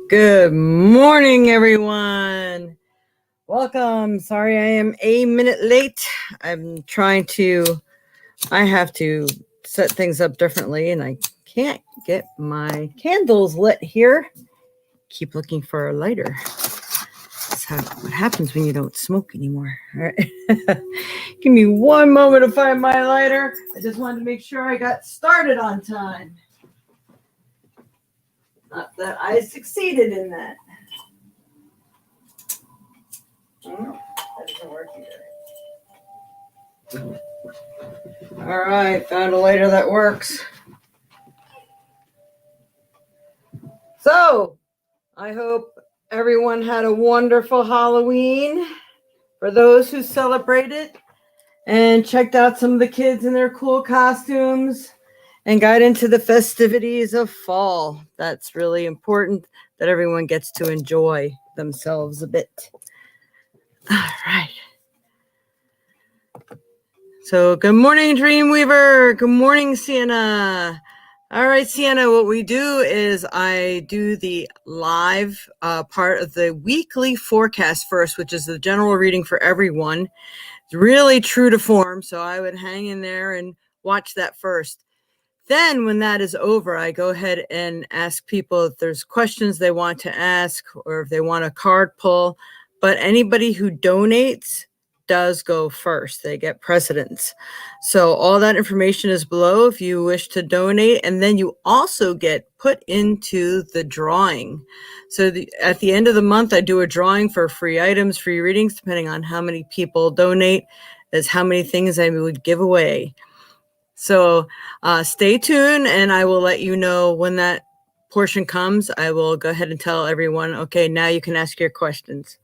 Good morning, everyone. Welcome. Sorry I am a minute late. I have to set things up differently, and I can't get my candles lit here. Keep looking for a lighter. That's what happens when you don't smoke anymore. All right. Give me one moment to find my lighter. I just wanted to make sure I got started on time. Not that I succeeded in that. That doesn't work either. All right, found a lighter that works. So, I hope everyone had a wonderful Halloween. For those who celebrated and checked out some of the kids in their cool costumes and got into the festivities of fall. That's really important that everyone gets to enjoy themselves a bit. All right. So good morning, Dreamweaver. Good morning, Sienna. All right, Sienna, what we do is I do the live part of the weekly forecast first, which is the general reading for everyone. It's really true to form, so I would hang in there and watch that first. Then when that is over, I go ahead and ask people if there's questions they want to ask or if they want a card pull. But anybody who donates does go first. They get precedence. So all that information is below if you wish to donate. And then you also get put into the drawing. So at the end of the month, I do a drawing for free items, free readings, depending on how many people donate, is how many things I would give away. So stay tuned, and I will let you know when that portion comes. I will go ahead and tell everyone, okay, now you can ask your questions.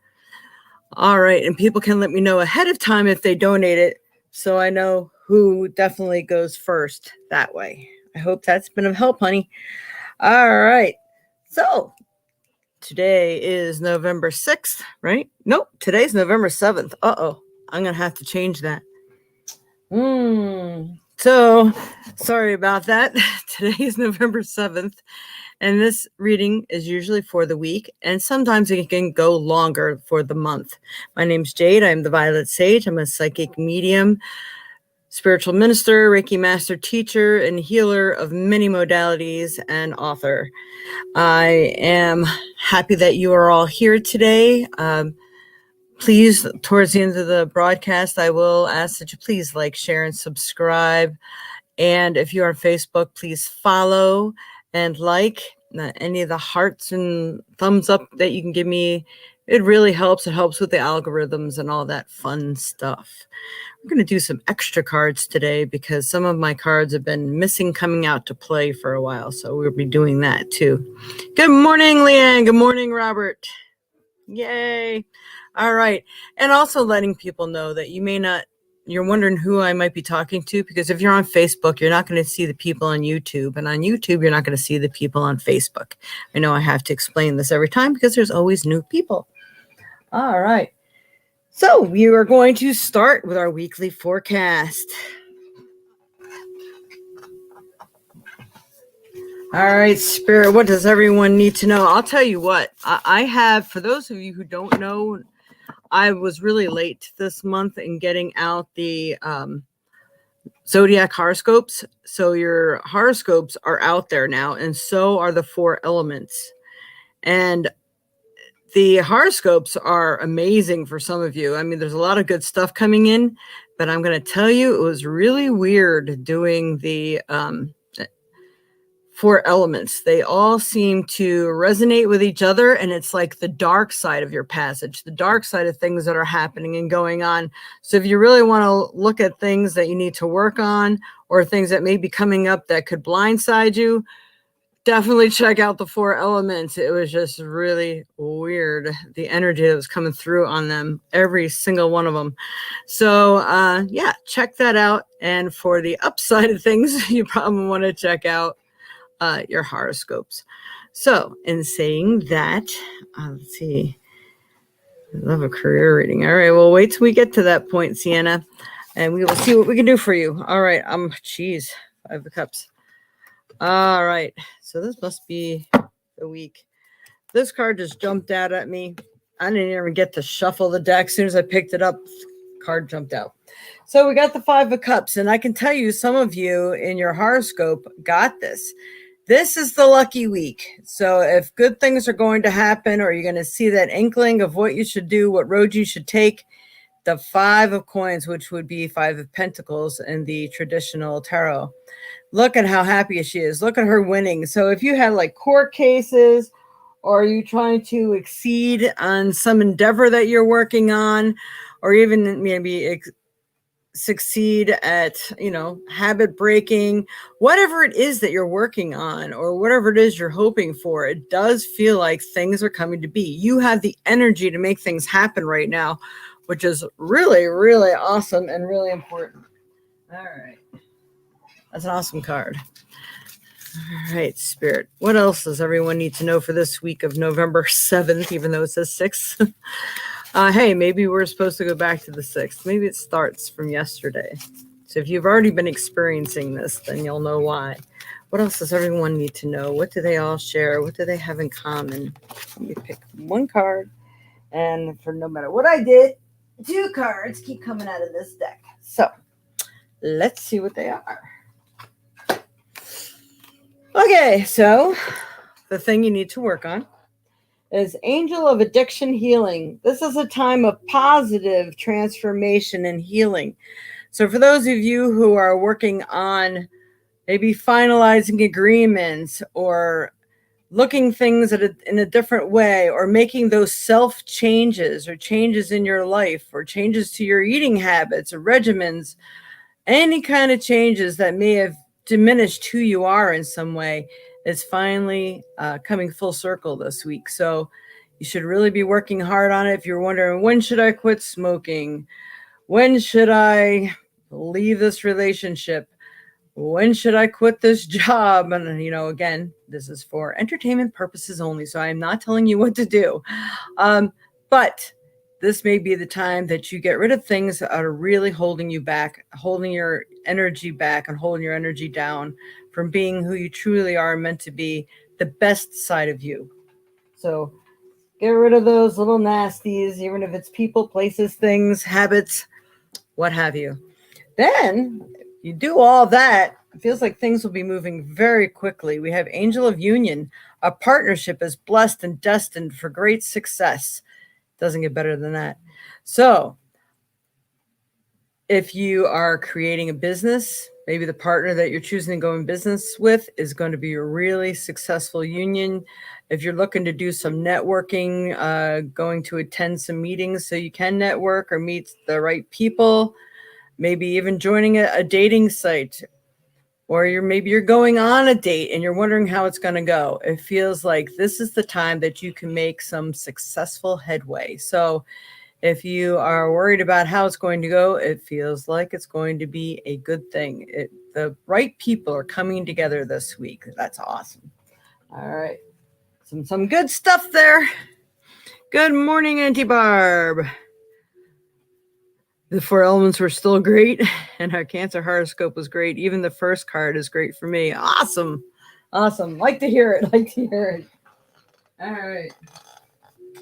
All right, and people can let me know ahead of time if they donate it, so I know who definitely goes first that way. I hope that's been of help, honey. All right, so today is November 6th, right? Nope, today's November 7th. Uh-oh, I'm going to have to change that. So, sorry about that. Today is November 7th, and this reading is usually for the week, and sometimes it can go longer for the month. My name's Jade. I'm the Violet Sage. I'm a psychic medium, spiritual minister, Reiki master teacher, and healer of many modalities, and author. I am happy that you are all here today. Please, towards the end of the broadcast, I will ask that you please like, share, and subscribe. And if you're on Facebook, please follow and like. Any of the hearts and thumbs up that you can give me, it really helps. It helps with the algorithms and all that fun stuff. We're going to do some extra cards today because some of my cards have been missing coming out to play for a while. So we'll be doing that too. Good morning, Leanne. Good morning, Robert. Yay. All right. And also letting people know that you're wondering who I might be talking to, because if you're on Facebook, you're not going to see the people on YouTube. And on YouTube, you're not going to see the people on Facebook. I know I have to explain this every time because there's always new people. All right. So we are going to start with our weekly forecast. All right, Spirit, what does everyone need to know? I'll tell you what, I have, for those of you who don't know, I was really late this month in getting out the zodiac horoscopes. So your horoscopes are out there now, and so are the 4 elements. And the horoscopes are amazing for some of you. I mean, there's a lot of good stuff coming in, but I'm going to tell you, it was really weird doing the 4 elements. They all seem to resonate with each other, and it's like the dark side of your passage, the dark side of things that are happening and going on. So if you really want to look at things that you need to work on or things that may be coming up that could blindside you, definitely check out the 4 elements. It was just really weird, the energy that was coming through on them, every single one of them. So yeah, check that out. And for the upside of things, you probably want to check out your horoscopes. So in saying that, let's see, I love a career reading. All right, well, wait till we get to that point, Sienna, and we will see what we can do for you. All right, 5 of Cups. All right, so this must be the week. This card just jumped out at me. I didn't even get to shuffle the deck. As soon as I picked it up, card jumped out. So we got the Five of Cups, and I can tell you some of you in your horoscope got this. This is the lucky week. So if good things are going to happen, or you're going to see that inkling of what you should do, what road you should take, the Five of Coins, which would be Five of Pentacles in the traditional tarot. Look at how happy she is. Look at her winning. So if you had like court cases, or are you trying to exceed on some endeavor that you're working on, or even maybe succeed at, habit breaking, whatever it is that you're working on, or whatever it is you're hoping for, it does feel like things are coming to be. You have the energy to make things happen right now, which is really, really awesome and really important. All right. That's an awesome card. All right, Spirit. What else does everyone need to know for this week of November 7th, even though it says 6th? Hey, maybe we're supposed to go back to the 6th. Maybe it starts from yesterday. So if you've already been experiencing this, then you'll know why. What else does everyone need to know? What do they all share? What do they have in common? Let me pick one card. And for no matter what I did, 2 cards keep coming out of this deck. So let's see what they are. Okay, so the thing you need to work on is Angel of Addiction Healing. This is a time of positive transformation and healing. So for those of you who are working on maybe finalizing agreements, or looking things in a different way, or making those self changes, or changes in your life, or changes to your eating habits or regimens, any kind of changes that may have diminished who you are in some way, is finally coming full circle this week. So you should really be working hard on it. If you're wondering, when should I quit smoking? When should I leave this relationship? When should I quit this job? And, again, this is for entertainment purposes only, so I'm not telling you what to do. But this may be the time that you get rid of things that are really holding you back, holding your energy back, and holding your energy down from being who you truly are meant to be, the best side of you. So get rid of those little nasties, even if it's people, places, things, habits, what have you. Then you do all that, it feels like things will be moving very quickly. We have Angel of Union. A partnership is blessed and destined for great success. Doesn't get better than that. So if you are creating a business, maybe the partner that you're choosing to go in business with is going to be a really successful union. If you're looking to do some networking, going to attend some meetings so you can network or meet the right people, maybe even joining a dating site, or maybe you're going on a date and you're wondering how it's going to go. It feels like this is the time that you can make some successful headway. So if you are worried about how it's going to go, it feels like it's going to be a good thing. The right people are coming together this week. That's awesome. All right. Some good stuff there. Good morning, Auntie Barb. The 4 elements were still great, and our Cancer horoscope was great. Even the first card is great for me. Awesome. Like to hear it. All right.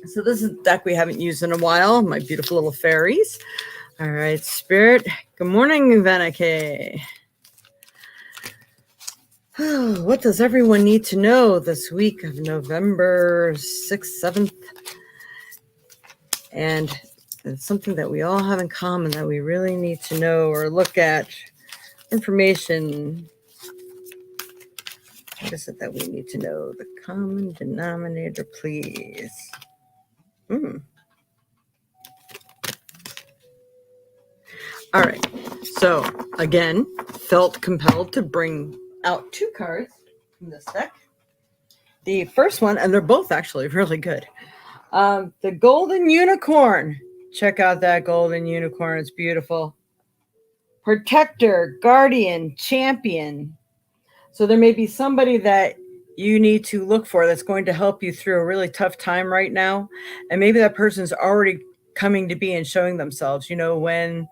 So this is a deck we haven't used in a while. My beautiful little fairies. All right, Spirit. Good morning, Vanake. What does everyone need to know this week of November 6th, 7th? And it's something that we all have in common that we really need to know or look at. Information. What is it that we need to know? The common denominator, please. All right. So, again, felt compelled to bring out 2 cards from this deck. The first one, and they're both actually really good. The Golden Unicorn. Check out that Golden Unicorn. It's beautiful. Protector, Guardian, Champion. So there may be somebody that you need to look for that's going to help you through a really tough time right now. And maybe that person's already coming to be and showing themselves. When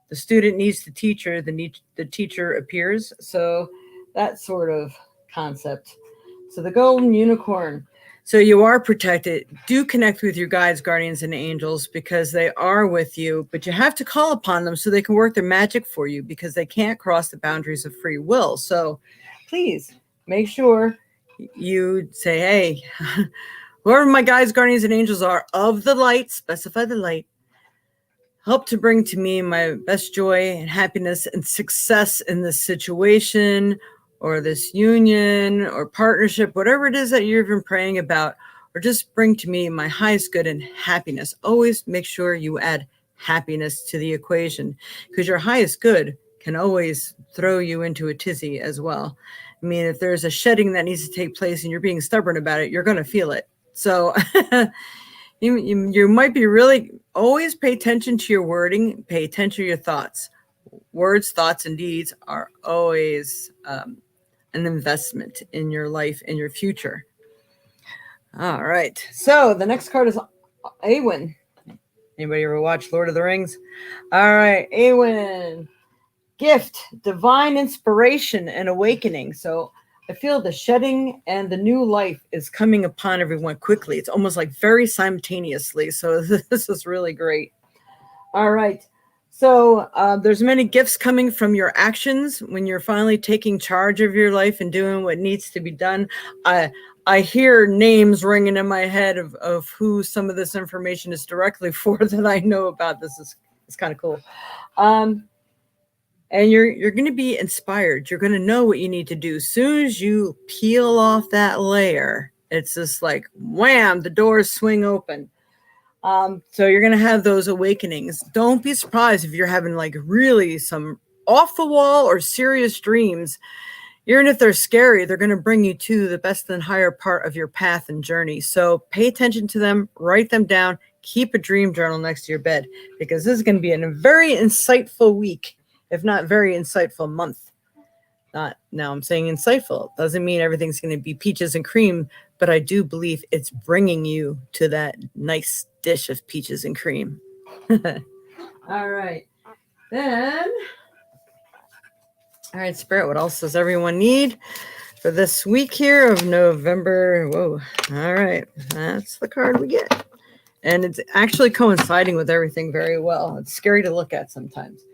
the student needs the teacher, the teacher appears. So that sort of concept. So the Golden Unicorn. So you are protected. Do connect with your guides, guardians, and angels because they are with you, but you have to call upon them so they can work their magic for you because they can't cross the boundaries of free will. So please make sure you say, hey, whoever my guides, guardians, and angels are of the light, specify the light, help to bring to me my best joy and happiness and success in this situation or this union or partnership, whatever it is that you've been praying about, or just bring to me my highest good and happiness. Always make sure you add happiness to the equation because your highest good can always throw you into a tizzy as well. I mean, if there's a shedding that needs to take place and you're being stubborn about it, you're going to feel it. So you might be really, always pay attention to your wording, pay attention to your thoughts. Words, thoughts, and deeds are always an investment in your life, in your future. All right. So the next card is Awen. Anybody ever watch Lord of the Rings? All right. Awen. Gift, divine inspiration, and awakening. So I feel the shedding and the new life is coming upon everyone quickly. It's almost like very simultaneously. So this is really great. All right. So there's many gifts coming from your actions when you're finally taking charge of your life and doing what needs to be done. I hear names ringing in my head of who some of this information is directly for that I know about. This is kind of cool. And you're going to be inspired. You're going to know what you need to do. As soon as you peel off that layer, it's just like, wham, the doors swing open. So you're going to have those awakenings. Don't be surprised if you're having like really some off the wall or serious dreams. Even if they're scary, they're going to bring you to the best and higher part of your path and journey. So pay attention to them, write them down, keep a dream journal next to your bed because this is going to be a very insightful week. If not very insightful month. Now I'm saying insightful. Doesn't mean everything's going to be peaches and cream, but I do believe it's bringing you to that nice dish of peaches and cream. All right. Then, all right, Spirit, what else does everyone need for this week here of November? Whoa. All right. That's the card we get. And it's actually coinciding with everything very well. It's scary to look at sometimes.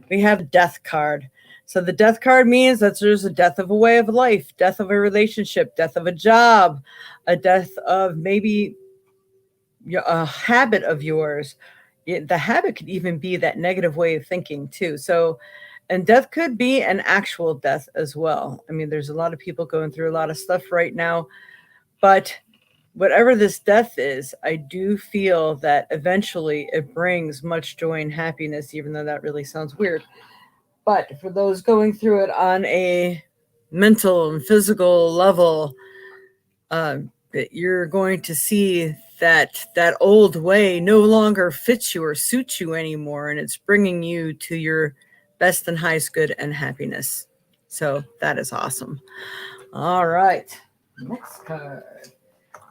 We have death card. So the death card means that there's a death of a way of life, death of a relationship, death of a job, a death of maybe a habit of yours. The habit could even be that negative way of thinking too. So, and death could be an actual death as well. I mean, there's a lot of people going through a lot of stuff right now, but whatever this death is, I do feel that eventually it brings much joy and happiness, even though that really sounds weird. But for those going through it on a mental and physical level, you're going to see that that old way no longer fits you or suits you anymore, and it's bringing you to your best and highest good and happiness. So that is awesome. All right, next card.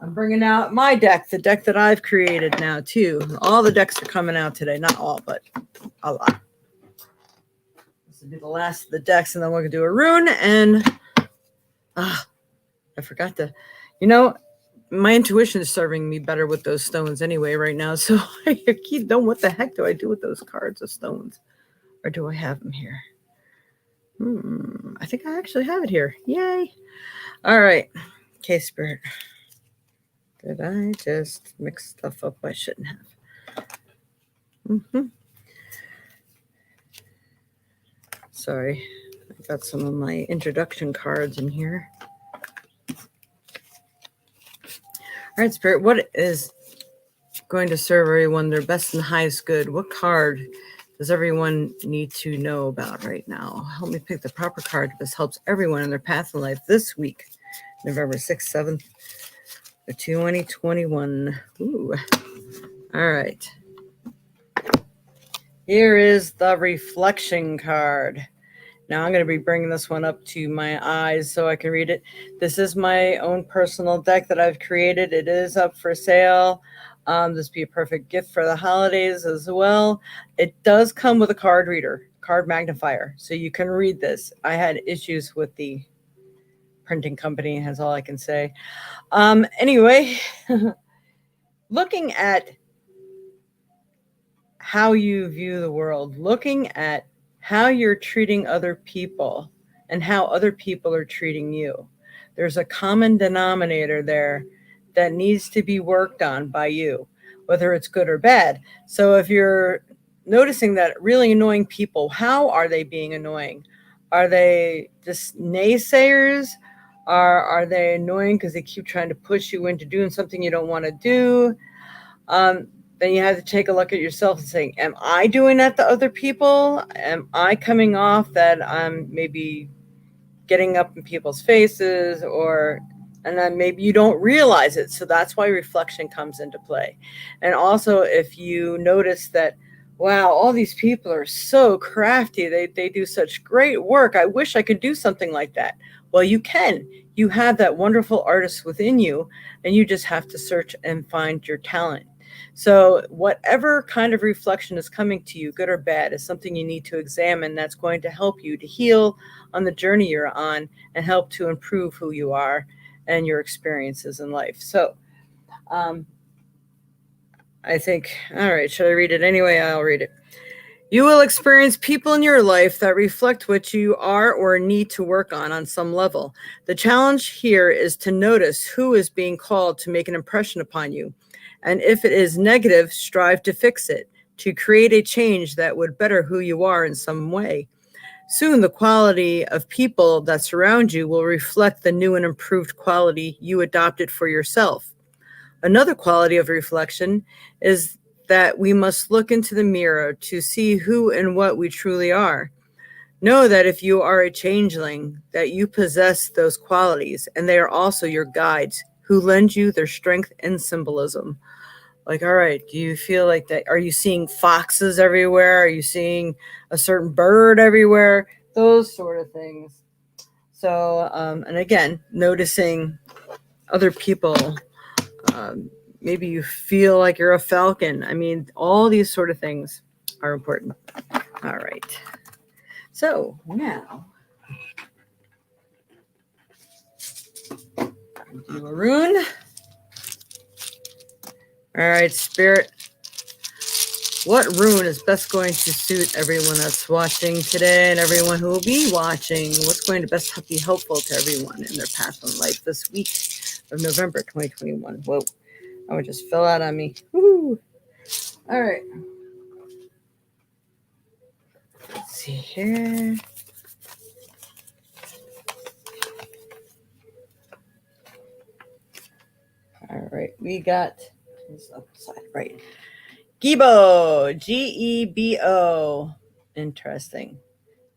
I'm bringing out my deck, the deck that I've created now, too. All the decks are coming out today. Not all, but a lot. This will be the last of the decks, and then we're going to do a rune. And I forgot to, my intuition is serving me better with those stones anyway right now. So I keep going, what the heck do I do with those cards of stones? Or do I have them here? I think I actually have it here. Yay. All right. Okay, Spirit. Did I just mix stuff up I shouldn't have? Sorry, I got some of my introduction cards in here. All right, Spirit, what is going to serve everyone their best and highest good? What card does everyone need to know about right now? Help me pick the proper card. This helps everyone in their path in life this week, November 6th, 7th. 2021. Ooh. All right. Here is the reflection card. Now I'm going to be bringing this one up to my eyes so I can read it. This is my own personal deck that I've created. It is up for sale. This would be a perfect gift for the holidays as well. It does come with a card reader, card magnifier, so you can read this. I had issues with the printing company. That's all I can say. Anyway, looking at how you view the world, looking at how you're treating other people and how other people are treating you. There's a common denominator there that needs to be worked on by you, whether it's good or bad. So if you're noticing that really annoying people, how are they being annoying? Are they just naysayers? Are they annoying because they keep trying to push you into doing something you don't want to do? Then you have to take a look at yourself and saying, am I doing that to other people? Am I coming off that I'm maybe getting up in people's faces, and then maybe you don't realize it. So that's why reflection comes into play. And also if you notice that, wow, all these people are so crafty. They do such great work. I wish I could do something like that. Well, you can. You have that wonderful artist within you, and you just have to search and find your talent. So whatever kind of reflection is coming to you, good or bad, is something you need to examine. That's going to help you to heal on the journey you're on and help to improve who you are and your experiences in life. So I think, all right, should I read it anyway? I'll read it. You will experience people in your life that reflect what you are or need to work on some level. The challenge here is to notice who is being called to make an impression upon you. And if it is negative, strive to fix it, to create a change that would better who you are in some way. Soon, the quality of people that surround you will reflect the new and improved quality you adopted for yourself. Another quality of reflection is that we must look into the mirror to see who and what we truly are. Know that if you are a changeling, that you possess those qualities, and they are also your guides who lend you their strength and symbolism. Like, all right, do you feel like that? Are you seeing foxes everywhere? Are you seeing a certain bird everywhere? Those sort of things. So, and again, noticing other people. Maybe you feel like you're a falcon. I mean, all these sort of things are important. All right. So now, do a rune. All right, Spirit. What rune is best going to suit everyone that's watching today and everyone who will be watching? What's going to best be helpful to everyone in their path in life this week of November 2021? Whoa, that one just fell out on me. Woo. All right. Let's see here. All right, we got this upside, right? Gebo, Gebo. Interesting.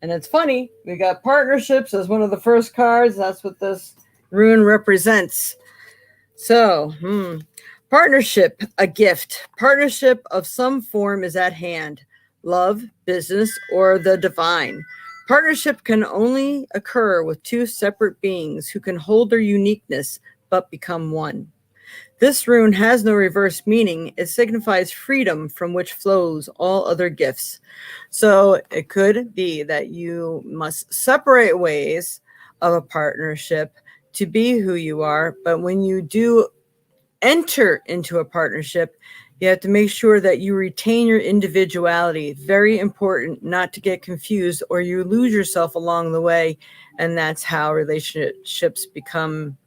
And it's funny, we got partnerships as one of the first cards. That's what this rune represents. So, partnership, a gift. Partnership of some form is at hand. Love, business, or the divine. Partnership can only occur with two separate beings who can hold their uniqueness but become one. This rune has no reverse meaning. It signifies freedom from which flows all other gifts. So it could be that you must separate ways of a partnership to be who you are. But when you do enter into a partnership, you have to make sure that you retain your individuality. Very important not to get confused or you lose yourself along the way. And that's how relationships become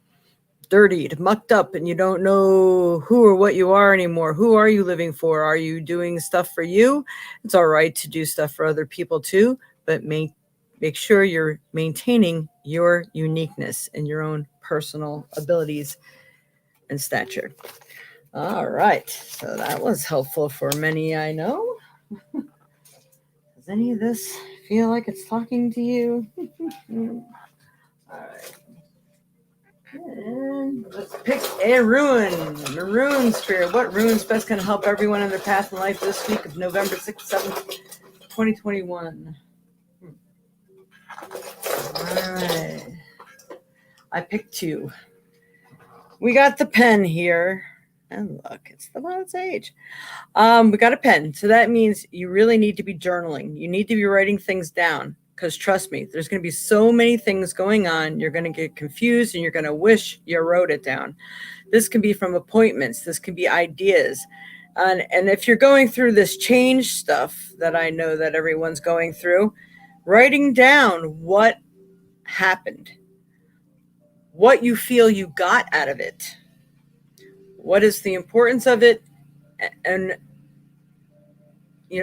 dirtied, mucked up, and you don't know who or what you are anymore. Who are you living for? Are you doing stuff for you? It's all right to do stuff for other people too, but make sure you're maintaining your uniqueness and your own personal abilities and stature. All right, so that was helpful for many, I know. Does any of this feel like it's talking to you? All right. And let's pick a rune. Maroon Spirit. What rune's best going to help everyone in their path in life this week of November 6th, 7th, 2021? All right. I picked two. We got the pen here. And look, it's the Bond's Age. We got a pen. So that means you really need to be journaling. You need to be writing things down. because trust me, there's going to be so many things going on. You're going to get confused and you're going to wish you wrote it down. This can be from appointments. This can be ideas. And if you're going through this change stuff that I know that everyone's going through, writing down what happened, what you feel you got out of it, what is the importance of it, and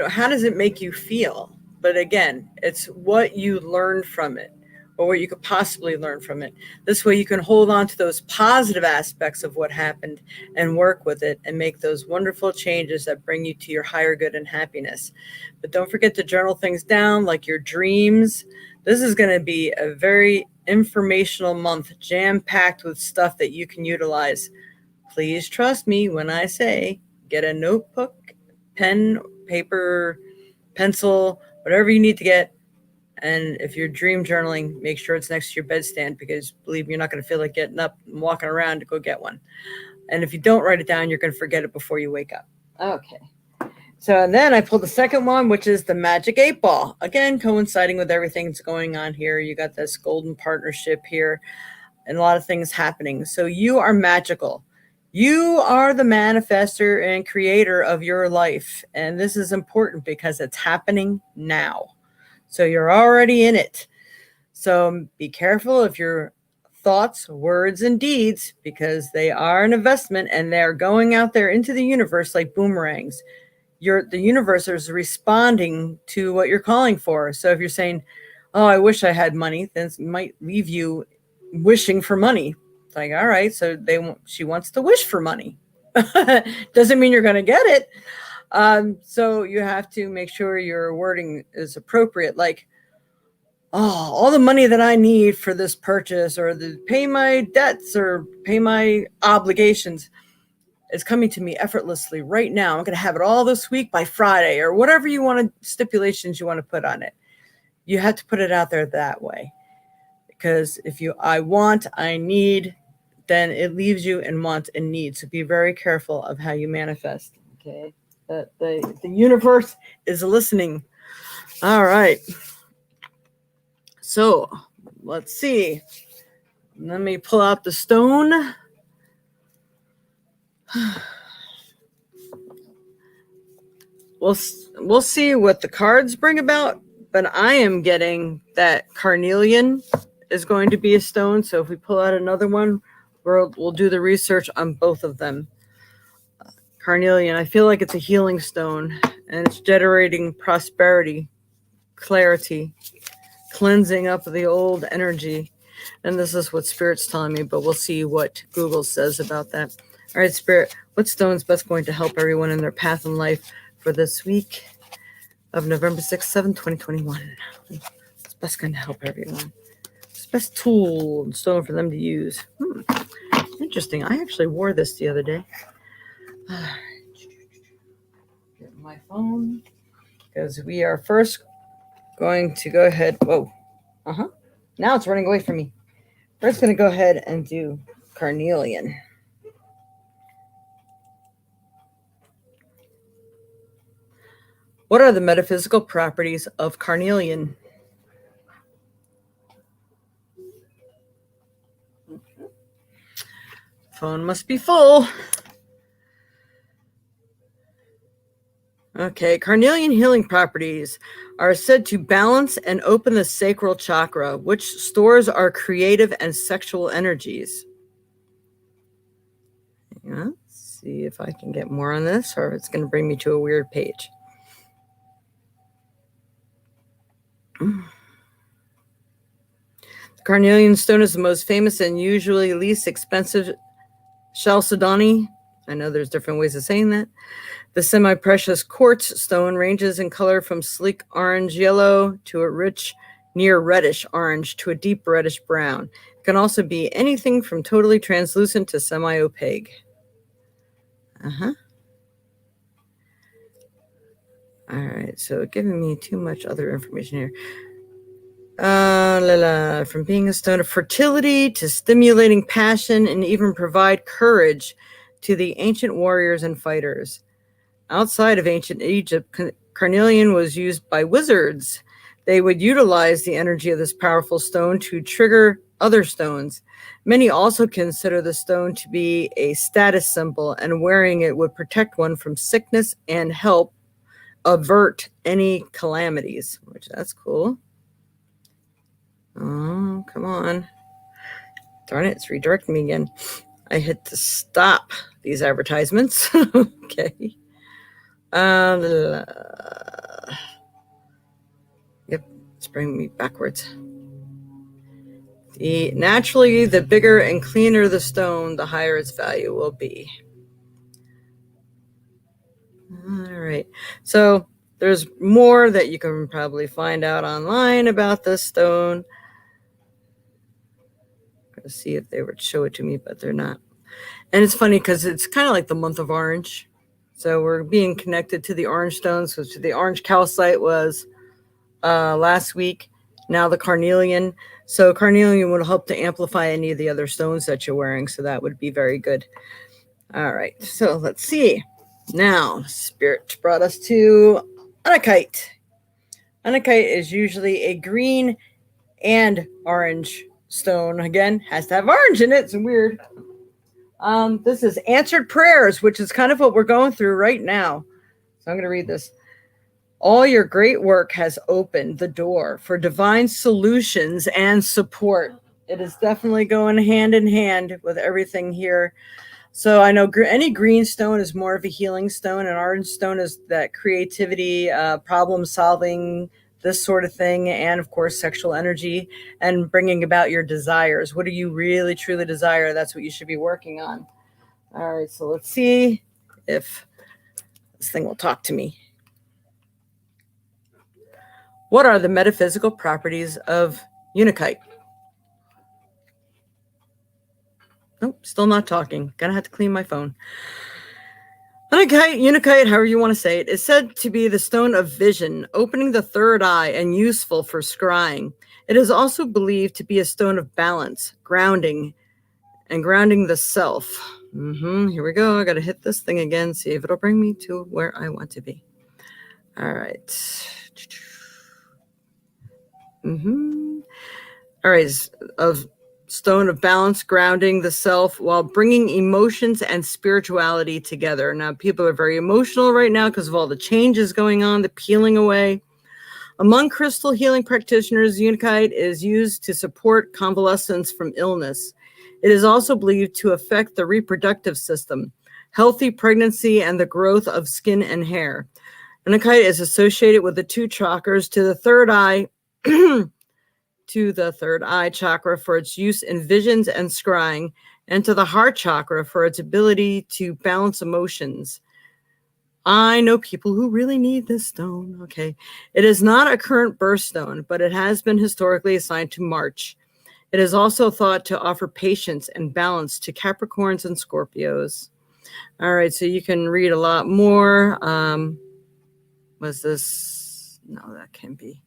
how does it make you feel? But again, it's what you learned from it, or what you could possibly learn from it. This way you can hold on to those positive aspects of what happened and work with it and make those wonderful changes that bring you to your higher good and happiness. But don't forget to journal things down, like your dreams. This is going to be a very informational month, jam-packed with stuff that you can utilize. Please trust me when I say get a notebook, pen, paper, pencil, whatever you need to get. And if you're dream journaling, make sure it's next to your bedstand, because believe me, you're not going to feel like getting up and walking around to go get one. And if you don't write it down, you're going to forget it before you wake up. Okay. So then I pulled the second one, which is the Magic 8 Ball. Again, coinciding with everything that's going on here. You got this golden partnership here and a lot of things happening. So you are magical. You are the manifester and creator of your life. And this is important because it's happening now. So you're already in it. So be careful of your thoughts, words, and deeds, because they are an investment and they're going out there into the universe like boomerangs. The universe is responding to what you're calling for. So if you're saying, oh, I wish I had money, then it might leave you wishing for money. It's like, all right, so she wants to wish for money. Doesn't mean you're going to get it. So you have to make sure your wording is appropriate. Like, oh, all the money that I need for this purchase, or to pay my debts or pay my obligations, is coming to me effortlessly right now. I'm going to have it all this week by Friday, or whatever you want to, stipulations you want to put on it. You have to put it out there that way. Because if I want, I need, then it leaves you in want and need. So be very careful of how you manifest. Okay. The universe is listening. All right. So let's see. Let me pull out the stone. We'll see what the cards bring about, but I am getting that carnelian is going to be a stone. So if we pull out another one, we'll do the research on both of them. Carnelian, I feel like it's a healing stone, and it's generating prosperity, clarity, cleansing up the old energy. And this is what Spirit's telling me, but we'll see what Google says about that. All right, Spirit, what stone's best going to help everyone in their path in life for this week of November 6th, 7th, 2021? What's best going to help everyone? What's the best tool and stone for them to use? Interesting. I actually wore this the other day. Get my phone, because we are first going to go ahead. Whoa. Now it's running away from me. First going to go ahead and do carnelian. What are the metaphysical properties of carnelian? Phone must be full. Okay, carnelian healing properties are said to balance and open the sacral chakra, which stores our creative and sexual energies. Let's see if I can get more on this, or if it's going to bring me to a weird page. The carnelian stone is the most famous and usually least expensive chalcedony. I know there's different ways of saying that. The semi-precious quartz stone ranges in color from sleek orange yellow to a rich, near reddish orange to a deep reddish brown. It can also be anything from totally translucent to semi-opaque. All right, so giving me too much other information here. From being a stone of fertility to stimulating passion and even provide courage to the ancient warriors and fighters. Outside of ancient Egypt, carnelian was used by wizards They would utilize the energy of this powerful stone to trigger other stones. Many also consider the stone to be a status symbol, and wearing it would protect one from sickness and help avert any calamities, which that's cool. Oh, come on. Darn it, it's redirecting me again. I hit to stop these advertisements. Okay. Yep, it's bringing me backwards. Naturally, the bigger and cleaner the stone, the higher its value will be. All right. So there's more that you can probably find out online about this stone. I'm going to see if they would show it to me, but they're not. And it's funny because it's kind of like the month of orange. So we're being connected to the orange stones, which the orange calcite was last week. Now the carnelian. So carnelian would help to amplify any of the other stones that you're wearing. So that would be very good. All right. So let's see. Now, Spirit brought us to anakite. Anakite is usually a green and orange stone. Again, has to have orange in it. It's weird. This is answered prayers, which is kind of what we're going through right now. So I'm going to read this. All your great work has opened the door for divine solutions and support. It is definitely going hand in hand with everything here. So I know any green stone is more of a healing stone, and orange stone is that creativity, problem solving, this sort of thing, and of course sexual energy and bringing about your desires. What do you really truly desire? That's what you should be working on. All right, so let's see if this thing will talk to me. What are the metaphysical properties of unakite? Nope, still not talking. Gonna have to clean my phone. Unakite, however you want to say it, is said to be the stone of vision, opening the third eye and useful for scrying. It is also believed to be a stone of balance, grounding, and grounding the self. Here we go. I got to hit this thing again, see if it'll bring me to where I want to be. All right. All right. Of stone of balance, grounding the self while bringing emotions and spirituality together. Now, people are very emotional right now because of all the changes going on, the peeling away. Among crystal healing practitioners, unakite is used to support convalescence from illness. It is also believed to affect the reproductive system, healthy pregnancy, and the growth of skin and hair. Anakite is associated with the two chakras to the third eye, to the third eye chakra for its use in visions and scrying, and to the heart chakra for its ability to balance emotions. I know people who really need this stone. Okay. It is not a current birthstone, but it has been historically assigned to March. It is also thought to offer patience and balance to Capricorns and Scorpios. All right, so you can read a lot more. Was this? No, that can't be.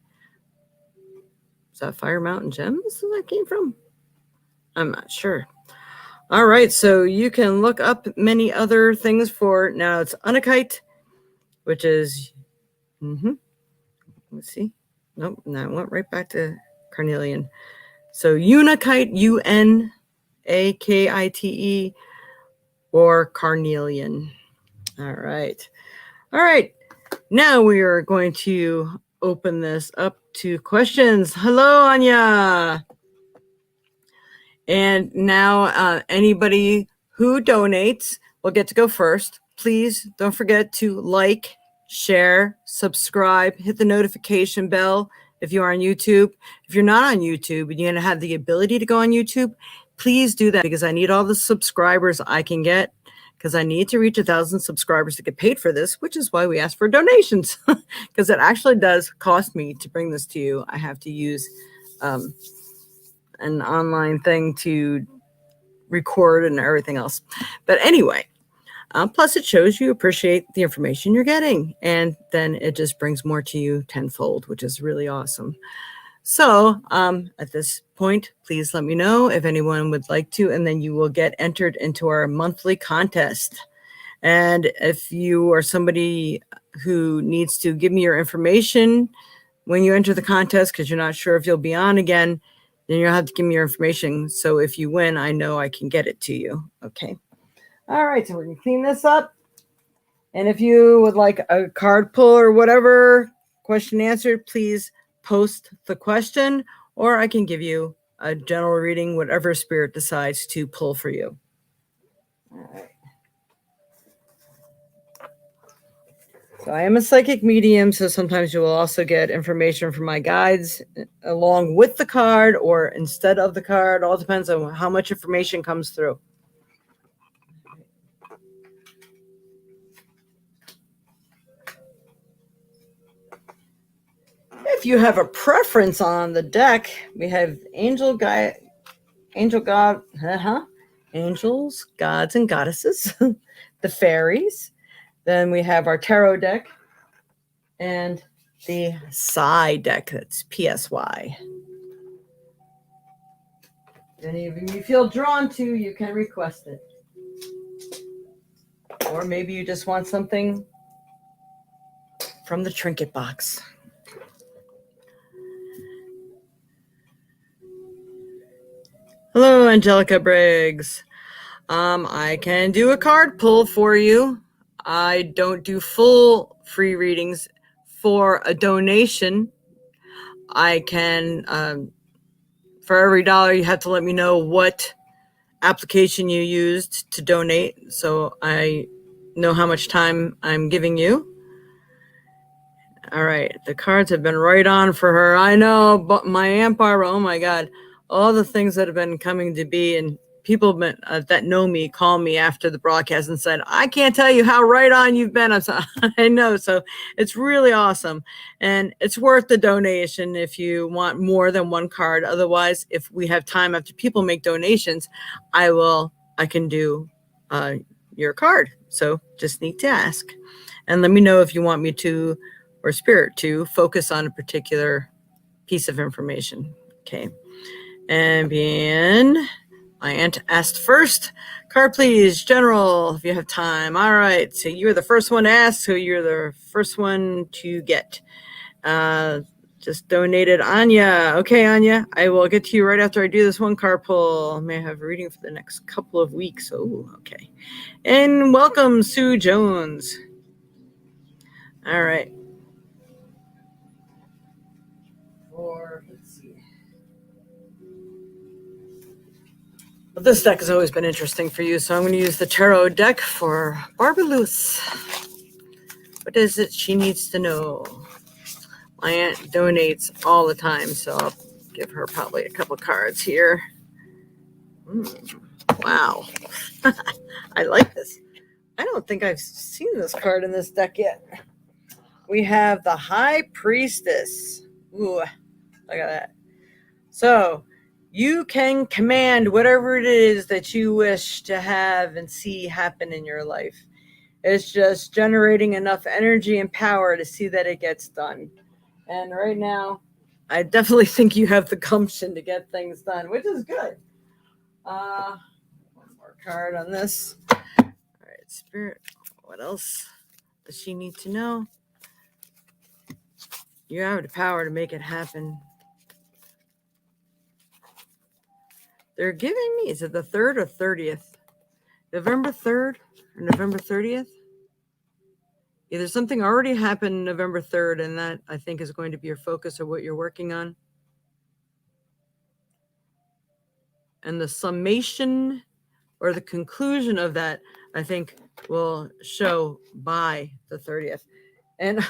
Is that Fire Mountain Gems that came from? I'm not sure. All right, so you can look up many other things for, now it's unakite, which is, let's see. Nope, no, I went right back to carnelian. So unakite, UNAKITE, or carnelian. All right. All right. Now we are going to open this up to questions. Hello, Anya. And now anybody who donates will get to go first. Please don't forget to like, share, subscribe, hit the notification bell if you are on YouTube. If you're not on YouTube and you have the ability to go on YouTube, please do that because I need all the subscribers I can get because I need to reach 1,000 subscribers to get paid for this, which is why we ask for donations because it actually does cost me to bring this to you. I have to use an online thing to record and everything else. But anyway, plus it shows you appreciate the information you're getting. And then it just brings more to you tenfold, which is really awesome. So at this point, please let me know if anyone would like to, and then you will get entered into our monthly contest. And if you are somebody who needs to give me your information, when you enter the contest, because you're not sure if you'll be on again, then you'll have to give me your information. So if you win, I know I can get it to you. Okay. All right. So we're going to clean this up. And if you would like a card pull or whatever, question answered, please post the question, or I can give you a general reading, whatever spirit decides to pull for you. All right. So I am a psychic medium, so sometimes you will also get information from my guides along with the card or instead of the card. All depends on how much information comes through. If you have a preference on the deck, we have angels, gods, and goddesses, the fairies. Then we have our tarot deck and the Psy deck. That's PSY. Any of you feel drawn to, you can request it. Or maybe you just want something from the trinket box. Hello, Angelica Briggs. I can do a card pull for you. I don't do full free readings. For a donation, I can, for every $1, you have to let me know what application you used to donate, so I know how much time I'm giving you. All right, the cards have been right on for her. I know, but my Aunt Barbara, oh my God, all the things that have been coming to be, and people that know me call me after the broadcast and said, I can't tell you how right on you've been. I know, so it's really awesome. And it's worth the donation if you want more than one card. Otherwise, if we have time after people make donations, I can do your card. So just need to ask. And let me know if you want me to, or spirit to, focus on a particular piece of information. Okay. And being... my aunt asked first. Card, please, General, if you have time. All right. So you're the first one to ask, so you're the first one to get. Just donated Anya. Okay, Anya, I will get to you right after I do this one card pull. May have a reading for the next couple of weeks. Oh, okay. And welcome, Sue Jones. All right. Let's see. Well, this deck has always been interesting for you, so I'm going to use the tarot deck for Barbara Lewis. What is it she needs to know? My aunt donates all the time, so I'll give her probably a couple cards here. Wow. I like this. I don't think I've seen this card in this deck yet. We have the High Priestess. Ooh, look at that. So you can command whatever it is that you wish to have and see happen in your life. It's just generating enough energy and power to see that it gets done. And right now, I definitely think you have the gumption to get things done, which is good. One more card on this. All right, Spirit, what else does she need to know? You have the power to make it happen. They're giving me, is it the 3rd or 30th? November 3rd or November 30th? Either something already happened November 3rd, and that I think is going to be your focus or what you're working on. And the summation or the conclusion of that, I think, will show by the 30th. And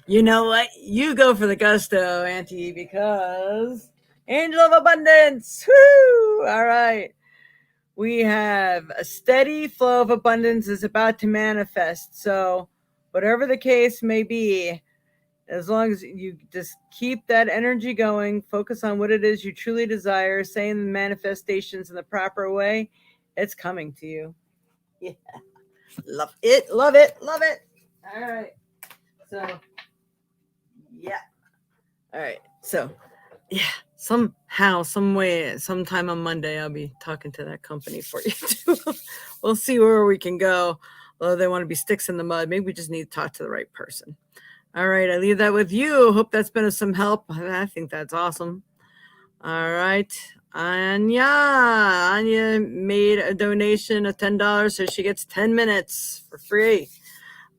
you know what? You go for the gusto, Auntie, because Angel of Abundance. Woo! All right. We have a steady flow of abundance is about to manifest. So whatever the case may be, as long as you just keep that energy going, focus on what it is you truly desire, saying the manifestations in the proper way, it's coming to you. Yeah. Love it, love it, love it. All right. So, yeah. All right. So, yeah. Somehow, some way, sometime on Monday, I'll be talking to that company for you too. We'll see where we can go. Although they want to be sticks in the mud, maybe we just need to talk to the right person. All right, I leave that with you. Hope that's been of some help. I think that's awesome. All right, Anya made a donation of $10, so she gets 10 minutes for free.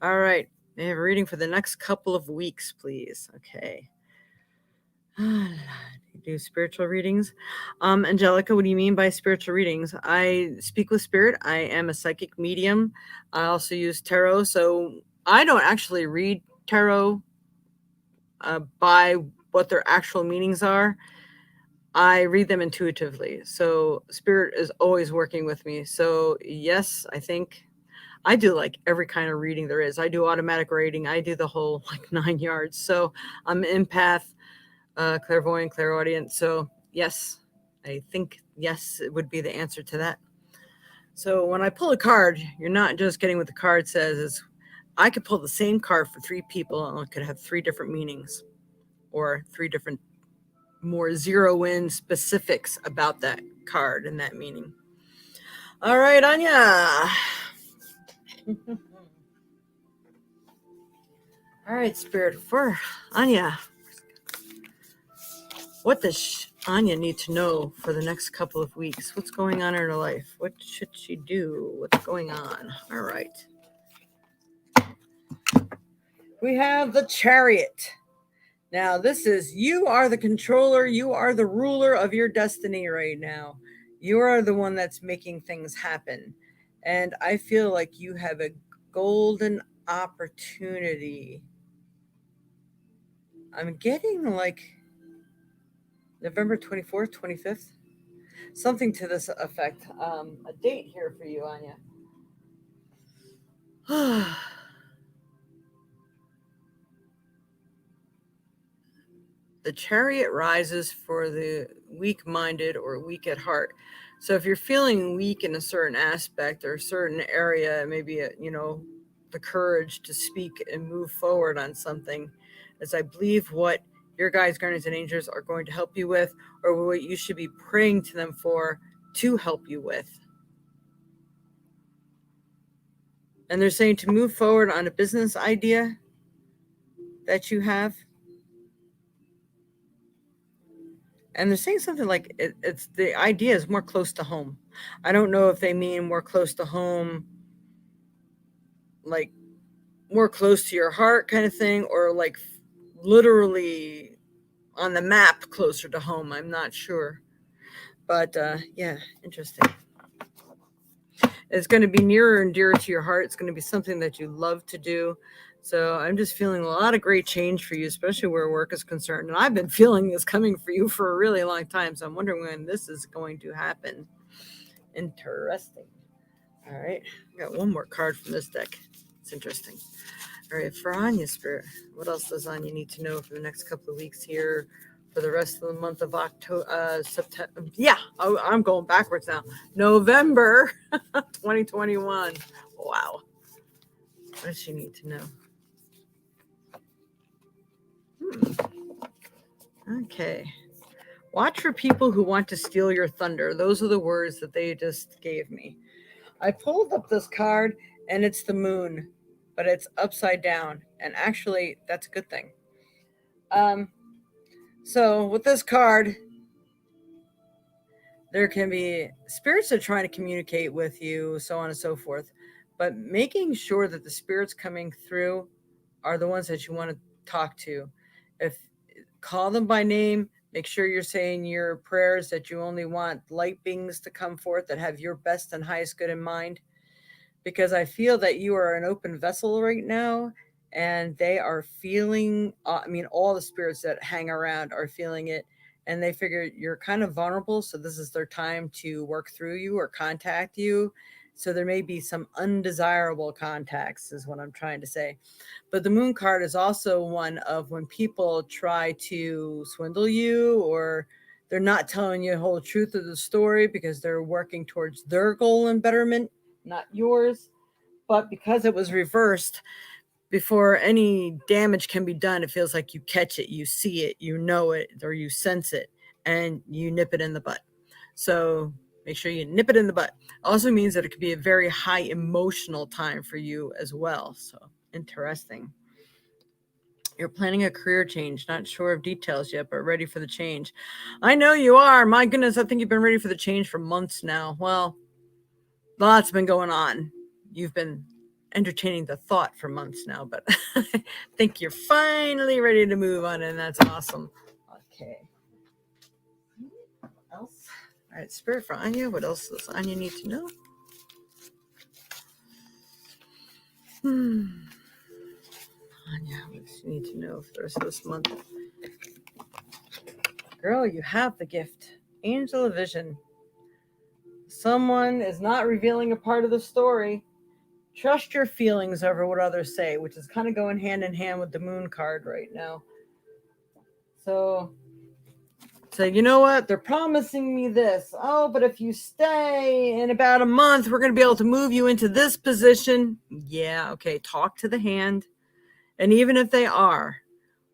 All right, they have a reading for the next couple of weeks, please. Okay. Do spiritual readings. Angelica, what do you mean by spiritual readings? I speak with spirit. I am a psychic medium. I also use tarot. So I don't actually read tarot by what their actual meanings are. I read them intuitively. So spirit is always working with me. So yes, I think I do like every kind of reading there is. I do automatic reading. I do the whole like 9 yards. So I'm an empath, clairvoyant, clairaudient. So yes, I think yes, it would be the answer to that. So when I pull a card, you're not just getting what the card says. Is I could pull the same card for 3 people and it could have 3 different meanings or 3 different more zero-in specifics about that card and that meaning. All right, Anya. All right, Spirit, for Anya. What does Anya need to know for the next couple of weeks? What's going on in her life? What should she do? What's going on? All right. We have the Chariot. Now, this is you are the controller. You are the ruler of your destiny right now. You are the one that's making things happen. And I feel like you have a golden opportunity. I'm getting like November 24th, 25th. Something to this effect. A date here for you, Anya. The Chariot rises for the weak-minded or weak at heart. So if you're feeling weak in a certain aspect or a certain area, maybe the courage to speak and move forward on something, as I believe what your guides, guardians, and angels are going to help you with, or what you should be praying to them for to help you with. And they're saying to move forward on a business idea that you have. And they're saying something like it's the idea is more close to home. I don't know if they mean more close to home, like more close to your heart kind of thing, or like literally on the map closer to home. I'm not sure. But yeah, interesting. It's going to be nearer and dearer to your heart. It's going to be something that you love to do. So I'm just feeling a lot of great change for you, especially where work is concerned. And I've been feeling this coming for you for a really long time. So I'm wondering when this is going to happen. Interesting. All right. I got one more card from this deck. It's interesting. All right. For Anya, Spirit, what else does Anya need to know for the next couple of weeks here? For the rest of the month of October, September. Yeah, I'm going backwards now. November 2021. Wow. What does she need to know? Okay. Watch for people who want to steal your thunder. Those are the words that they just gave me. I pulled up this card, and it's the moon, but it's upside down. And actually, that's a good thing. So with this card, there can be spirits that are trying to communicate with you, so on and so forth. But making sure that the spirits coming through are the ones that you want to talk to. If call them by name, make sure you're saying your prayers that you only want light beings to come forth that have your best and highest good in mind. Because I feel that you are an open vessel right now, and they are feeling, all the spirits that hang around are feeling it, and they figure you're kind of vulnerable, so this is their time to work through you or contact you. So there may be some undesirable contacts, is what I'm trying to say. But the moon card is also one of when people try to swindle you, or they're not telling you the whole truth of the story because they're working towards their goal and betterment, not yours. But because it was reversed, before any damage can be done, it feels like you catch it, you see it, you know it, or you sense it, and you nip it in the butt. So make sure you nip it in the butt. Also means that it could be a very high emotional time for you as well. So interesting. You're planning a career change, not sure of details yet, but ready for the change. I know you are. My goodness, I think you've been ready for the change for months now. Well, lots been going on. You've been entertaining the thought for months now, but I think you're finally ready to move on, and that's awesome. Okay. What else? All right, Spirit for Anya. What else does Anya need to know? Anya, what does she need to know for the rest of this month? Girl, you have the gift. Angel of Vision. Someone is not revealing a part of the story. Trust your feelings over what others say, which is kind of going hand in hand with the moon card right now. So you know what? They're promising me this. Oh, but if you stay in about a month, we're going to be able to move you into this position. Yeah, okay. Talk to the hand. And even if they are,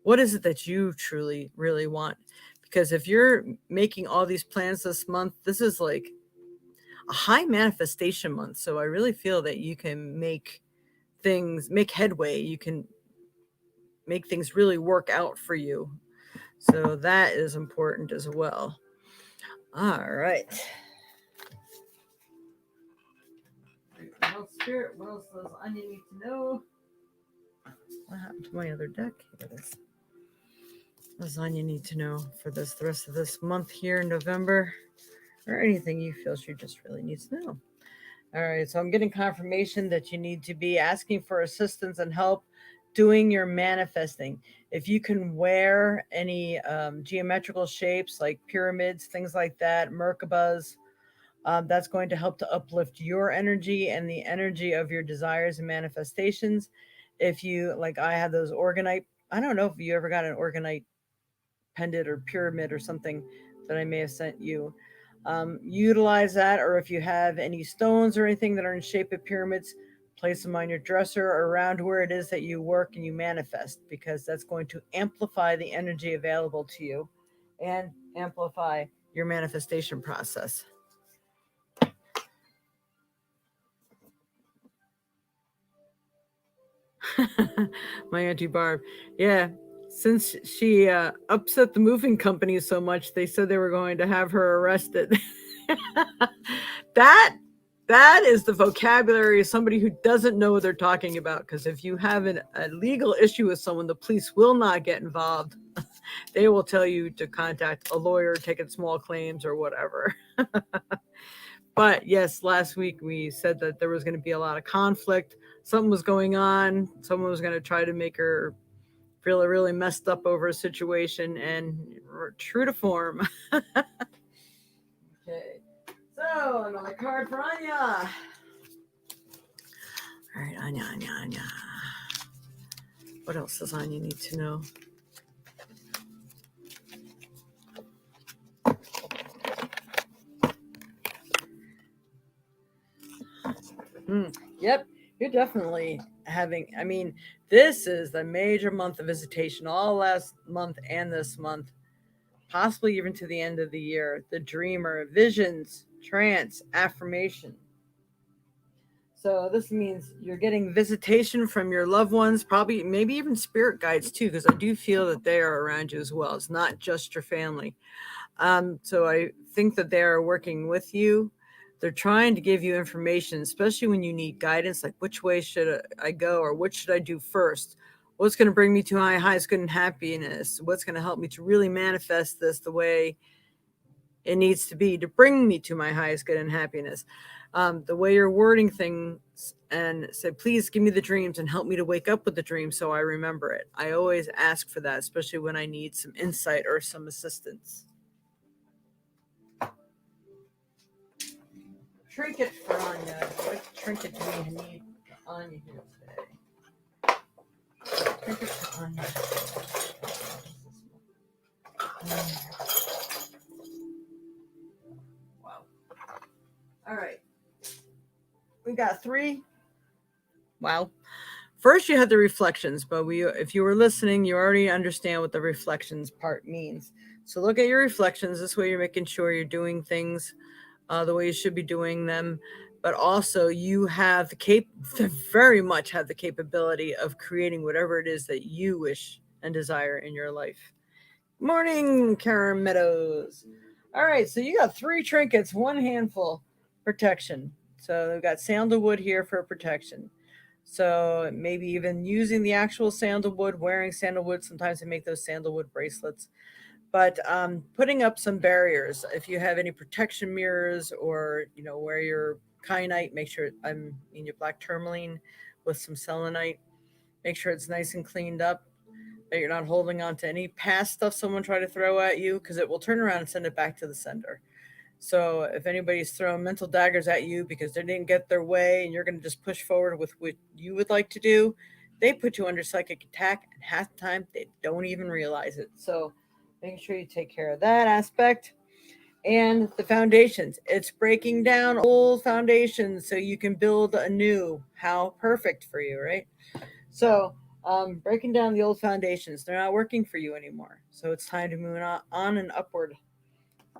what is it that you truly, really want? Because if you're making all these plans this month, this is like a high manifestation month. So I really feel that you can make headway. You can make things really work out for you. So that is important as well. All right. Spirit, what else does Anya need to know? What happened to my other deck? Here it is. What does Anya need to know for the rest of this month here in November? Or anything you feel she just really needs to know. All right, so I'm getting confirmation that you need to be asking for assistance and help doing your manifesting. If you can wear any geometrical shapes like pyramids, things like that, Merkabahs, that's going to help to uplift your energy and the energy of your desires and manifestations. If you, like I had those organite, I don't know if you ever got an organite pendant or pyramid or something that I may have sent you. Utilize that, or if you have any stones or anything that are in shape of pyramids, place them on your dresser or around where it is that you work and you manifest, because that's going to amplify the energy available to you and amplify your manifestation process. My Auntie Barb. Yeah. Since she upset the moving company so much, they said they were going to have her arrested. that is the vocabulary of somebody who doesn't know what they're talking about. Because if you have a legal issue with someone, the police will not get involved. They will tell you to contact a lawyer, take it small claims or whatever. But yes, last week we said that there was going to be a lot of conflict. Something was going on. Someone was going to try to make her feel really messed up over a situation, and true to form. Okay. So another card for Anya. All right, Anya. What else does Anya need to know? Yep, you're definitely having, this is the major month of visitation, all last month and this month, possibly even to the end of the year. The dreamer, visions, trance, affirmation. So this means you're getting visitation from your loved ones, probably maybe even spirit guides too, because I do feel that they are around you as well. It's not just your family. So I think that they are working with you. They're trying to give you information, especially when you need guidance, like which way should I go, or what should I do first? What's going to bring me to my highest good and happiness? What's going to help me to really manifest this the way it needs to be to bring me to my highest good and happiness? The way you're wording things, and say, please give me the dreams and help me to wake up with the dream so I remember it. I always ask for that, especially when I need some insight or some assistance. Trinket for Anya. What trinket do we need for Anya here today? Trinket for Anya. Wow. All right. We got 3. Wow. First, you had the reflections, but if you were listening, you already understand what the reflections part means. So look at your reflections. This way you're making sure you're doing things the way you should be doing them. But also you have very much have the capability of creating whatever it is that you wish and desire in your life. Morning, Karen Meadows. All right, so you got 3 trinkets, 1 handful protection. So we've got sandalwood here for protection. So maybe even using the actual sandalwood, wearing sandalwood. Sometimes they make those sandalwood bracelets. But putting up some barriers. If you have any protection mirrors, or wear your kyanite, make sure your black tourmaline with some selenite. Make sure it's nice and cleaned up, that you're not holding on to any past stuff someone tried to throw at you, because it will turn around and send it back to the sender. So if anybody's throwing mental daggers at you because they didn't get their way and you're going to just push forward with what you would like to do, they put you under psychic attack, and half the time they don't even realize it. So making sure you take care of that aspect. And the foundations. It's breaking down old foundations so you can build a new. How perfect for you, right? So breaking down the old foundations. They're not working for you anymore. So it's time to move on and upward.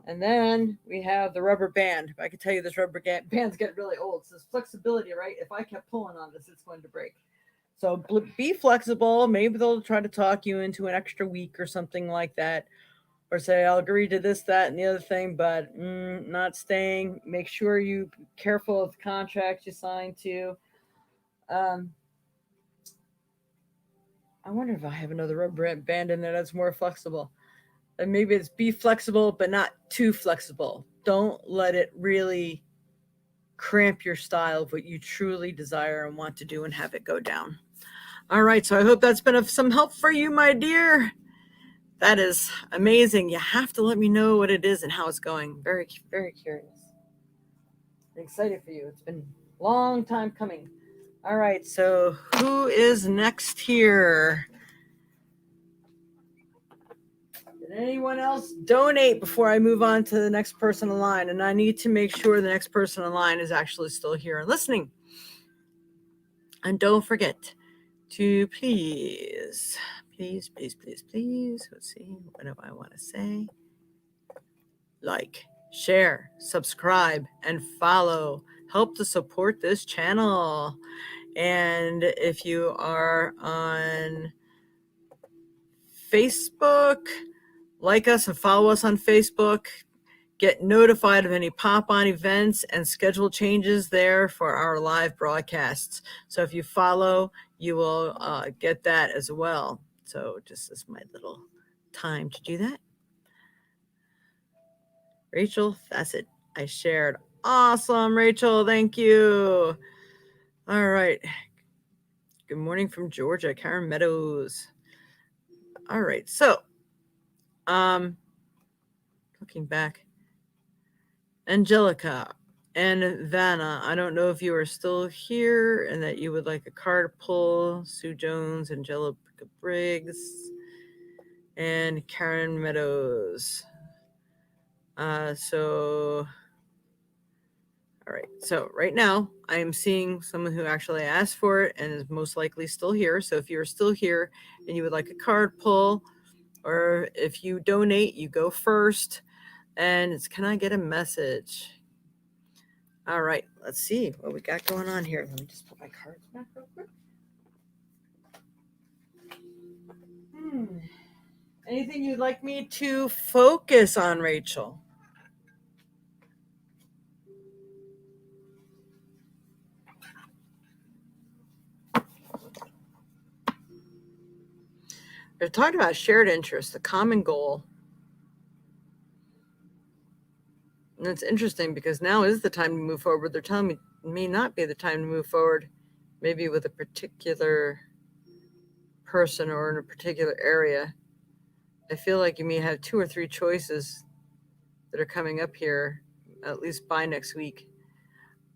And then we have the rubber band. I can tell you this rubber band's getting really old. So it's flexibility, right? If I kept pulling on this, it's going to break. So be flexible. Maybe they'll try to talk you into an extra week or something like that. Or say, I'll agree to this, that, and the other thing, but not staying. Make sure you be careful of the contracts you sign to. I wonder if I have another rubber band in there that's more flexible. And maybe it's be flexible, but not too flexible. Don't let it really cramp your style of what you truly desire and want to do, and have it go down. All right, so I hope that's been of some help for you, my dear. That is amazing. You have to let me know what it is and how it's going. Very, very curious. I'm excited for you. It's been a long time coming. All right, so who is next here? Did anyone else donate before I move on to the next person in line? And I need to make sure the next person in line is actually still here and listening. And don't forget to please, let's see, what do I want to say? Like, share, subscribe, and follow. Help to support this channel. And if you are on Facebook, like us and follow us on Facebook. Get notified of any pop-on events and schedule changes there for our live broadcasts. So if you follow, you will get that as well. So just as my little time to do that. Rachel Fassett, I shared. Awesome, Rachel. Thank you. All right. Good morning from Georgia, Karen Meadows. All right. So, looking back, Angelica and Vanna, I don't know if you are still here and that you would like a card pull. Sue Jones, Angelica Briggs, and Karen Meadows. All right. So right now I am seeing someone who actually asked for it and is most likely still here. So if you're still here and you would like a card pull, or if you donate, you go first. And it's, can I get a message? All right, let's see what we got going on here. Let me just put my cards back real quick. Anything you'd like me to focus on, Rachel? They're talking about shared interest, the common goal. And it's interesting because now is the time to move forward. They're telling me it may not be the time to move forward, maybe with a particular person or in a particular area. I feel like you may have 2 or 3 choices that are coming up here, at least by next week.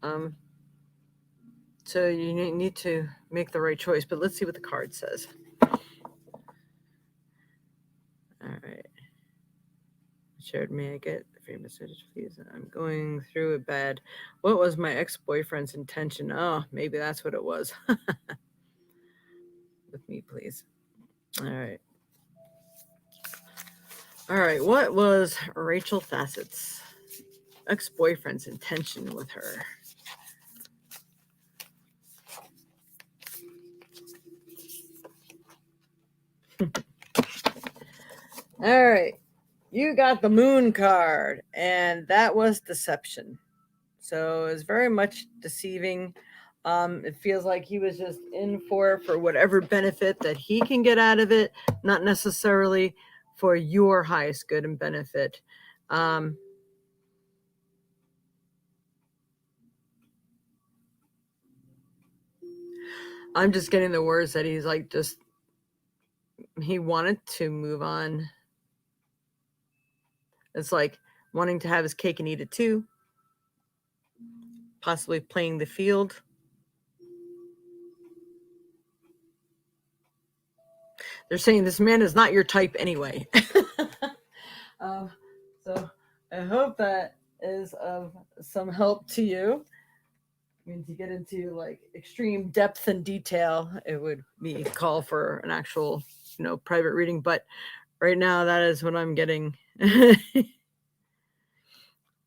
So you need to make the right choice, but let's see what the card says. All right. Shared, may I get a free message, please? I'm going through it bad. What was my ex-boyfriend's intention? Oh, maybe that's what it was. With me, please. All right. All right. What was Rachel Fassett's ex-boyfriend's intention with her? All right. You got the moon card, and that was deception. So it's very much deceiving. It feels like he was just in for whatever benefit that he can get out of it, not necessarily for your highest good and benefit. I'm just getting the words that he's like, just he wanted to move on. It's like wanting to have his cake and eat it too, possibly playing the field. They're saying this man is not your type anyway. um, so I hope that is of some help to you. I mean, to get into like extreme depth and detail, it would be call for an actual, private reading. But right now, that is what I'm getting.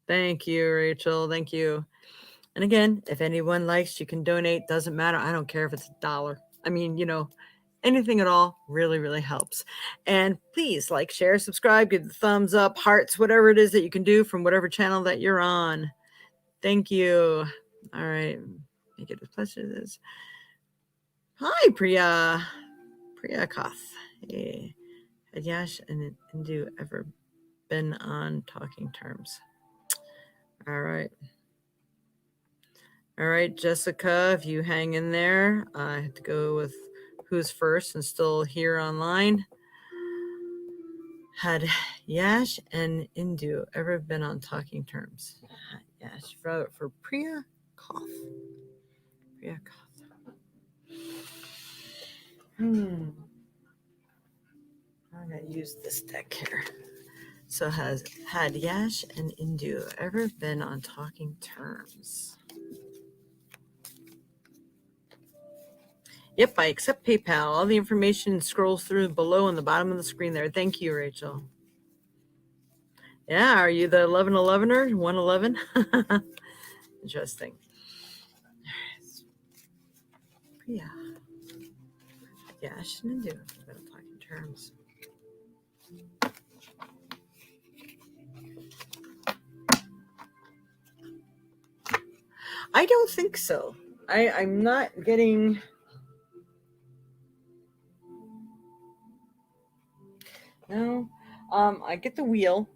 Thank you, Rachel. Thank you. And again, if anyone likes, you can donate. Doesn't matter. I don't care if it's $1. I mean, anything at all really, really helps. And please like, share, subscribe, give the thumbs up, hearts, whatever it is that you can do from whatever channel that you're on. Thank you. All right. Make it a pleasure. This. Hi, Priya. Priya Kath. Hey. Had Yash and Indu ever been on talking terms? All right. All right, Jessica, if you hang in there, I have to go with who's first and still here online. Had Yash and Indu ever been on talking terms? Yash for Priya Kath. Priya Kath. I'm gonna use this deck here. So had Yash and Indu ever been on talking terms? Yep, I accept PayPal. All the information scrolls through below on the bottom of the screen there. Thank you, Rachel. Yeah, are you the 1111er? 111? Interesting. Yeah. Yeah, I shouldn't do it. I'm talking terms. I don't think so. I'm not getting... No. I get the wheel.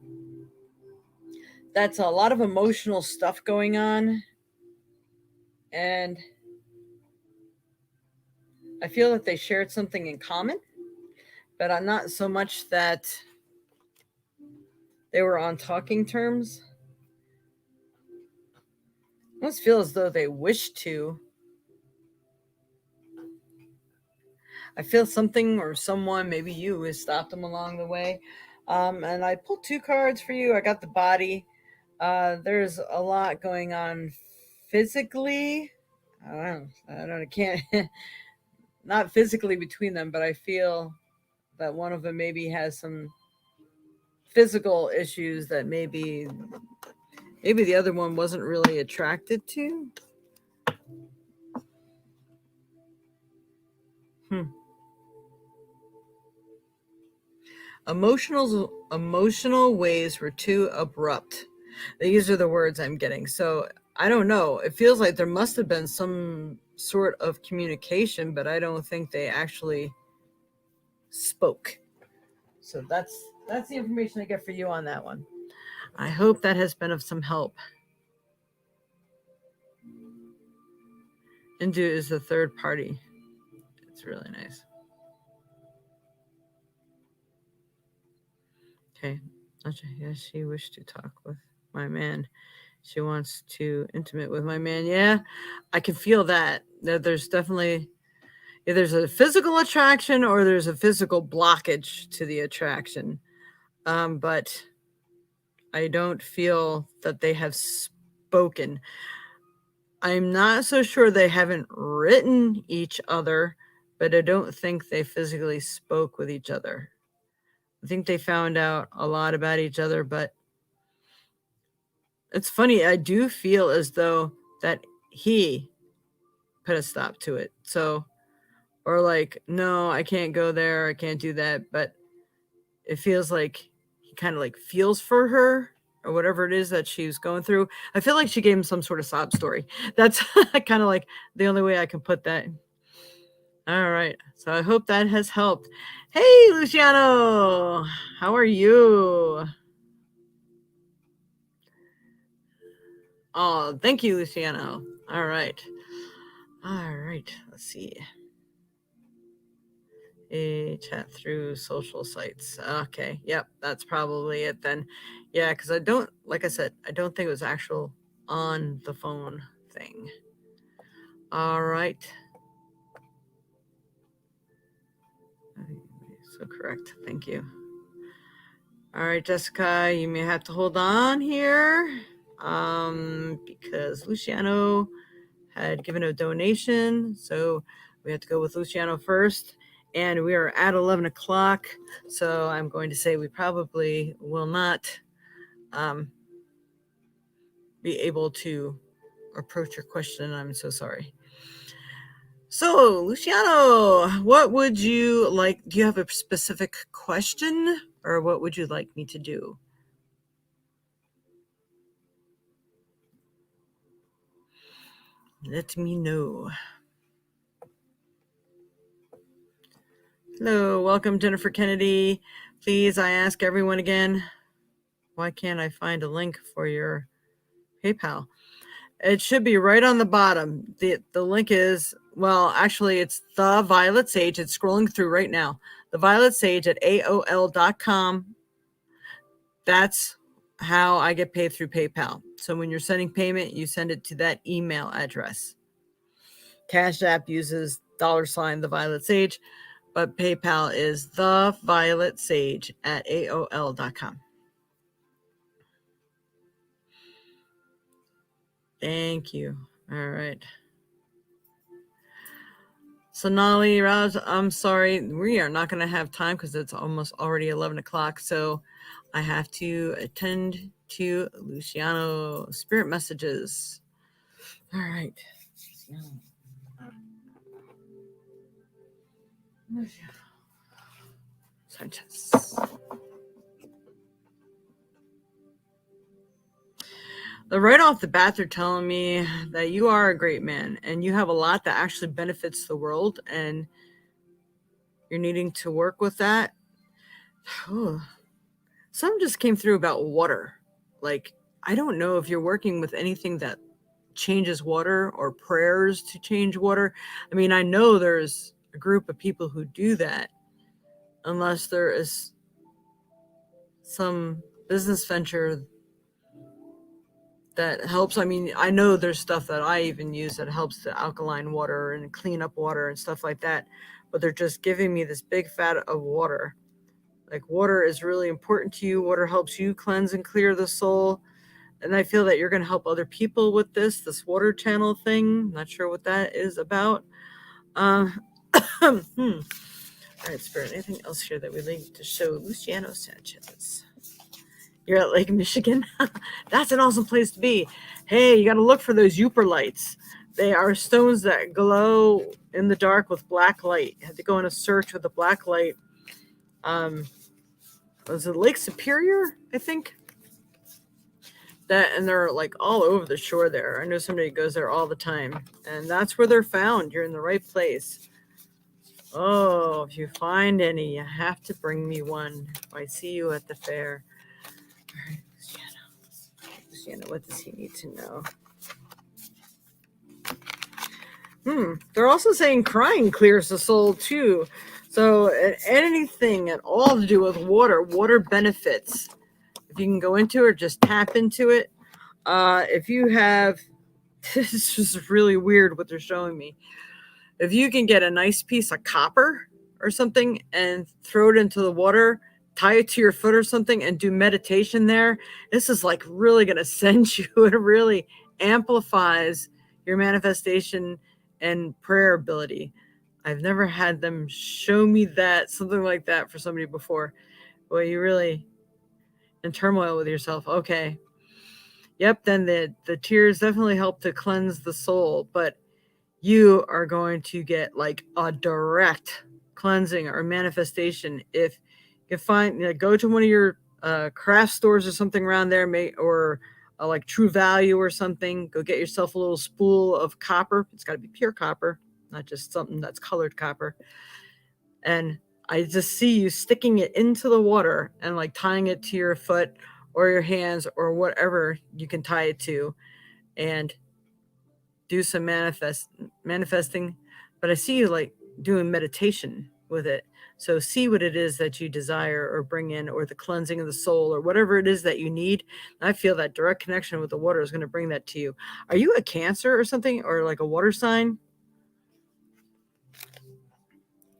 That's a lot of emotional stuff going on. And I feel that they shared something in common, but I'm not so much that they were on talking terms. I almost feel as though they wish to. I feel something or someone, maybe you, has stopped them along the way. And I pulled 2 cards for you. I got the body. There's a lot going on physically. I can't, not physically between them, but I feel that one of them maybe has some physical issues that maybe the other one wasn't really attracted to. Emotional ways were too abrupt. These are the words I'm getting. So I don't know. It feels like there must have been some sort of communication, but I don't think they actually spoke. So that's the information I get for you on that one. I hope that has been of some help. Indu is the third party. It's really nice. Okay. Yes, she wished to talk with my man. She wants to intimate with my man. Yeah, I can feel that. There's definitely there's a physical attraction or there's a physical blockage to the attraction. But I don't feel that they have spoken. I'm not so sure they haven't written each other, but I don't think they physically spoke with each other. I think they found out a lot about each other, but it's funny. I do feel as though that he put a stop to it. So, or like, no, I can't go there. I can't do that. But it feels like he kind of like feels for her or whatever it is that she's going through. I feel like she gave him some sort of sob story. That's kind of like the only way I can put that. All right. So I hope that has helped. Hey, Luciano, how are you? Oh, thank you, Luciano. All right. All right. Let's see. A chat through social sites. Okay. Yep. That's probably it then. Yeah. Because I don't, like I said, I don't think it was actual on the phone thing. All right. So correct. Thank you. All right, Jessica, you may have to hold on here because Luciano had given a donation. So we have to go with Luciano first. And we are at 11 o'clock. So I'm going to say we probably will not be able to approach your question. I'm so sorry. So, Luciano, what would you like? Do you have a specific question or what would you like me to do? Let me know. Hello, welcome, Jennifer Kennedy. Please, I ask everyone again, why can't I find a link for your PayPal? It should be right on the bottom. The link is, well, actually, it's The Violet Sage. It's scrolling through right now. The Violet Sage at AOL.com. That's how I get paid through PayPal. So when you're sending payment, you send it to that email address. Cash App uses $The Violet Sage, but PayPal is The Violet Sage at AOL.com. Thank you. All right. Sonali, Raj, I'm sorry. We are not going to have time because it's almost already 11 o'clock. So I have to attend to Luciano spirit messages. All right. Sanchez. Right off the bat, they're telling me that you are a great man and you have a lot that actually benefits the world and you're needing to work with that. Some just came through about water. Like, I don't know if you're working with anything that changes water or prayers to change water. I mean, I know there's a group of people who do that, unless there is some business venture that helps. I mean, I know there's stuff that I even use that helps to alkaline water and clean up water and stuff like that, but they're just giving me this big fat of water. Like, water is really important to you. Water helps you cleanse and clear the soul. And I feel that you're going to help other people with this water channel thing. Not sure what that is about. All right, Spirit, anything else here that we'd like to show Luciano Sanchez? You're at Lake Michigan? That's an awesome place to be. Hey, you got to look for those Uper lights. They are stones that glow in the dark with black light. You have to go on a search with a black light. Was it Lake Superior, I think? And they're like all over the shore there. I know somebody goes there all the time, and that's where they're found. You're in the right place. Oh, if you find any, you have to bring me one. If I see you at the fair. All right, Luciano, what does he need to know? They're also saying crying clears the soul too. So anything at all to do with water benefits. If you can go into it, just tap into it. If you have, this is really weird what they're showing me. If you can get a nice piece of copper or something and throw it into the water, tie it to your foot or something and do meditation there, this is like really going to send you. It really amplifies your manifestation and prayer ability. I've never had them show me that, something like that for somebody before. Well, you really in turmoil with yourself. Okay. Yep. Then the tears definitely help to cleanse the soul, but you are going to get like a direct cleansing or manifestation if You can find, go to one of your craft stores or something around there, or like True Value or something. Go get yourself a little spool of copper. It's got to be pure copper, not just something that's colored copper. And I just see you sticking it into the water and like tying it to your foot or your hands or whatever you can tie it to, and do some manifesting. But I see you like doing meditation with it. So see what it is that you desire or bring in, or the cleansing of the soul, or whatever it is that you need. And I feel that direct connection with the water is going to bring that to you. Are you a Cancer or something, or like a water sign?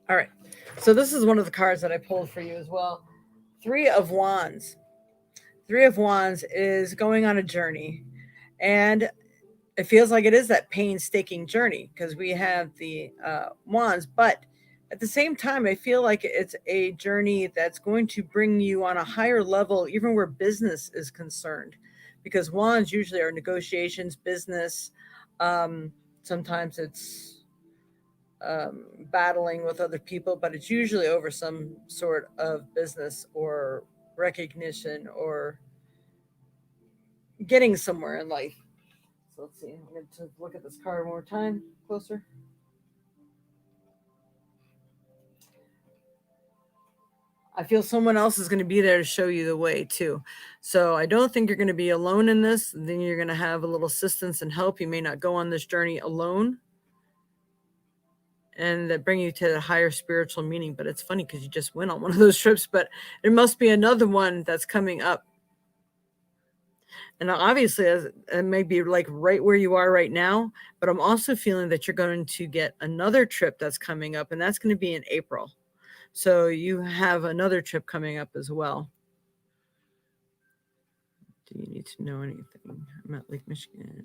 All right. So this is one of the cards that I pulled for you as well. 3 of Wands. 3 of Wands is going on a journey. And it feels like it is that painstaking journey, because we have the Wands. But at the same time, I feel like it's a journey that's going to bring you on a higher level, even where business is concerned. Because Wands usually are negotiations, business. Sometimes it's battling with other people, but it's usually over some sort of business or recognition or getting somewhere in life. So let's see. I'm going to look at this card one more time closer. I feel someone else is going to be there to show you the way too. So I don't think you're going to be alone in this. Then you're going to have a little assistance and help. You may not go on this journey alone, and that bring you to the higher spiritual meaning. But it's funny because you just went on one of those trips, but there must be another one that's coming up. And obviously, it may be like right where you are right now, but I'm also feeling that you're going to get another trip that's coming up, and that's going to be in April. So you have another trip coming up as well. Do you need to know anything? I'm at Lake Michigan.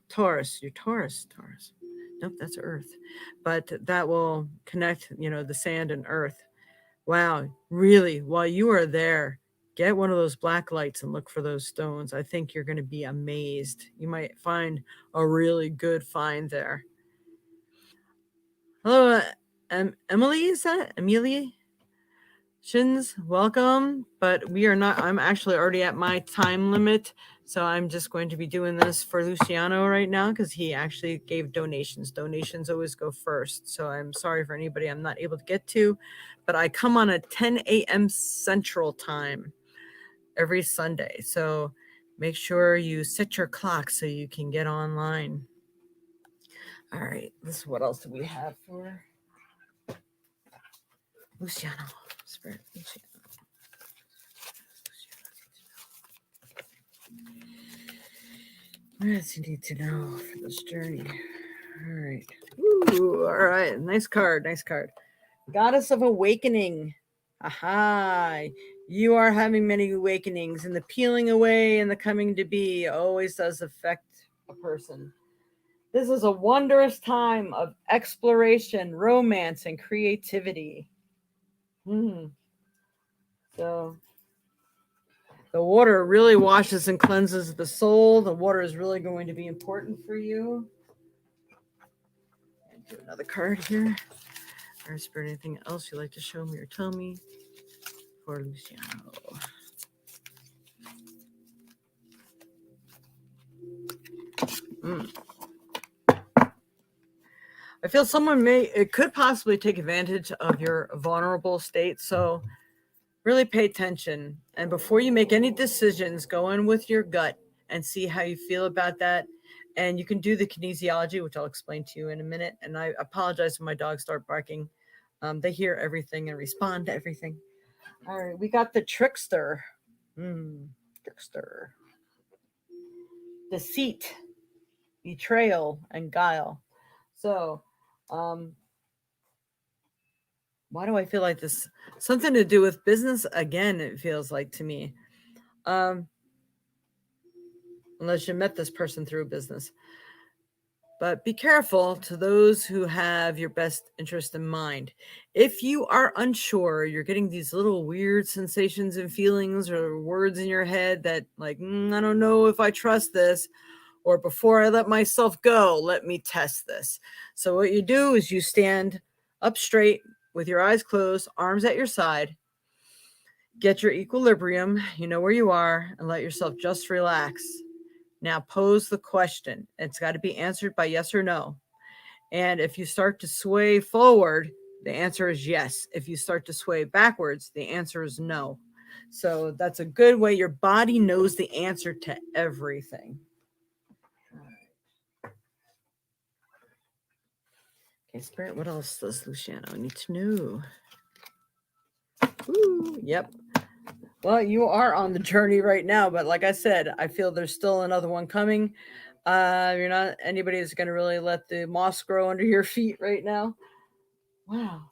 Taurus, you're Taurus. Nope, that's Earth. But that will connect, the sand and Earth. Wow, really, while you are there, get one of those black lights and look for those stones. I think you're going to be amazed. You might find a really good find there. Hello, Emily, is that? Amelia? Shins, welcome. But we are not, I'm actually already at my time limit. So I'm just going to be doing this for Luciano right now because he actually gave donations. Donations always go first. So I'm sorry for anybody I'm not able to get to. But I come on at 10 a.m. Central Time every Sunday. So make sure you set your clock so you can get online. All right. What else do we have for Luciano? Spirit Luciano. What does he need to know for this journey? All right. Ooh, all right. Nice card. Goddess of Awakening. Aha. You are having many awakenings, and the peeling away and the coming to be always does affect a person. This is a wondrous time of exploration, romance, and creativity. So the water really washes and cleanses the soul. The water is really going to be important for you. And do another card here. Or Spirit, anything else you'd like to show me or tell me for Luciano? I feel someone could possibly take advantage of your vulnerable state. So really pay attention. And before you make any decisions, go in with your gut and see how you feel about that. And you can do the kinesiology, which I'll explain to you in a minute. And I apologize when my dogs start barking. They hear everything and respond to everything. All right, we got the trickster. Trickster. Deceit, betrayal, and guile. So, why do I feel like this? Something to do with business again, it feels like to me. Unless you met this person through business. But be careful to those who have your best interest in mind. If you are unsure, you're getting these little weird sensations and feelings or words in your head that like, I don't know if I trust this, or before I let myself go, let me test this. So what you do is you stand up straight with your eyes closed, arms at your side, Get your equilibrium, you know where you are, and let yourself just relax. Now pose the question. It's got to be answered by yes or no. And if you start to sway forward, the answer is yes. If you start to sway backwards, the answer is no. So that's a good way. Your body knows the answer to everything. Okay, Spirit, what else does Luciano need to know? Ooh, yep. Well, you are on the journey right now, but like I said, I feel there's still another one coming. You're not anybody is going to really let the moss grow under your feet right now. Wow.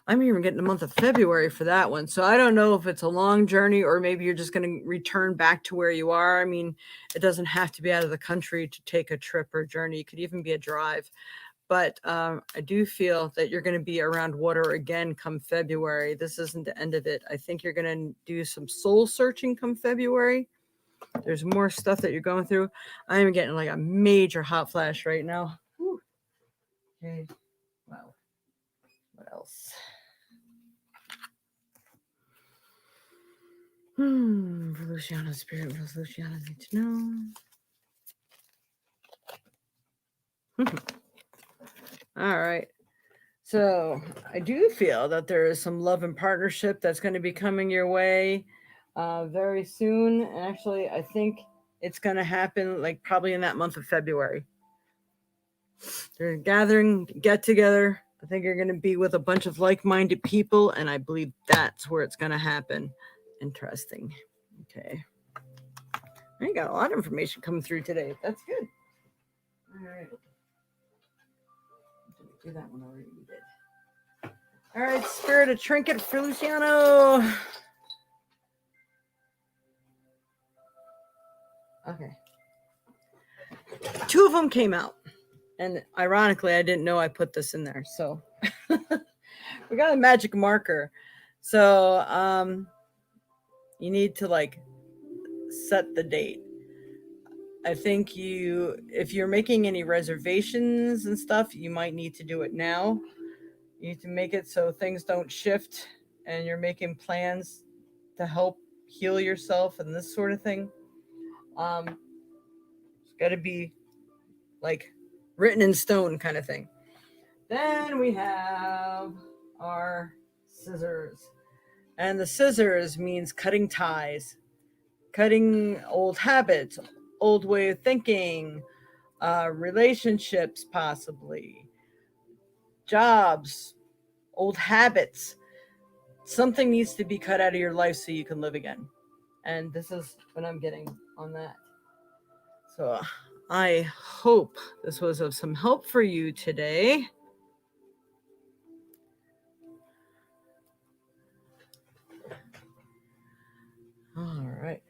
I'm even getting the month of February for that one. So I don't know if it's a long journey or maybe you're just going to return back to where you are. I mean, it doesn't have to be out of the country to take a trip or journey. It could even be a drive. But I do feel that you're going to be around water again come February. This isn't the end of it. I think you're going to do some soul searching come February. There's more stuff that you're going through. I am getting like a major hot flash right now. Whew. Okay. Wow. What else? For Luciano's spirit, what does Luciano need to know? All right. So I do feel that there is some love and partnership that's going to be coming your way very soon. And actually, I think it's going to happen like probably in that month of February. They're gathering, get together. I think you're going to be with a bunch of like-minded people, and I believe that's where it's going to happen. Interesting. Okay. I got a lot of information coming through today. That's good. All right. Did we do that one already? We did. All right, Spirit, a trinket for Luciano. Okay. 2 of them came out. And ironically, I didn't know I put this in there. So we got a magic marker. So you need to like set the date. I think if you're making any reservations and stuff, you might need to do it now. You need to make it so things don't shift and you're making plans to help heal yourself and this sort of thing. It's got to be like written in stone kind of thing. Then we have our scissors. And the scissors means cutting ties, cutting old habits, old way of thinking, relationships possibly, jobs, old habits. Something needs to be cut out of your life so you can live again. And this is what I'm getting on that. So I hope this was of some help for you today. All right.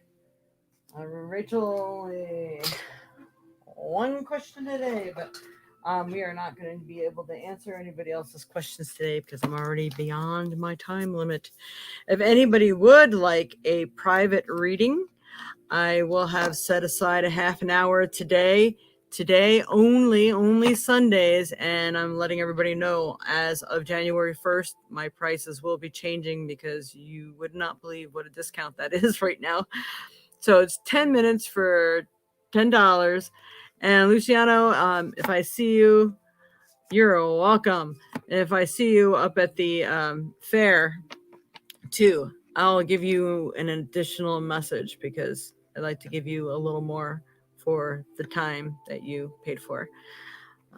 Rachel, only one question today, but we are not going to be able to answer anybody else's questions today because I'm already beyond my time limit. If anybody would like a private reading, I will have set aside a half an hour today only Sundays, and I'm letting everybody know as of January 1st my prices will be changing because you would not believe what a discount that is right now. So it's 10 minutes for $10. And Luciano, if I see you, you're welcome. And if I see you up at the fair too, I'll give you an additional message because I'd like to give you a little more for the time that you paid for.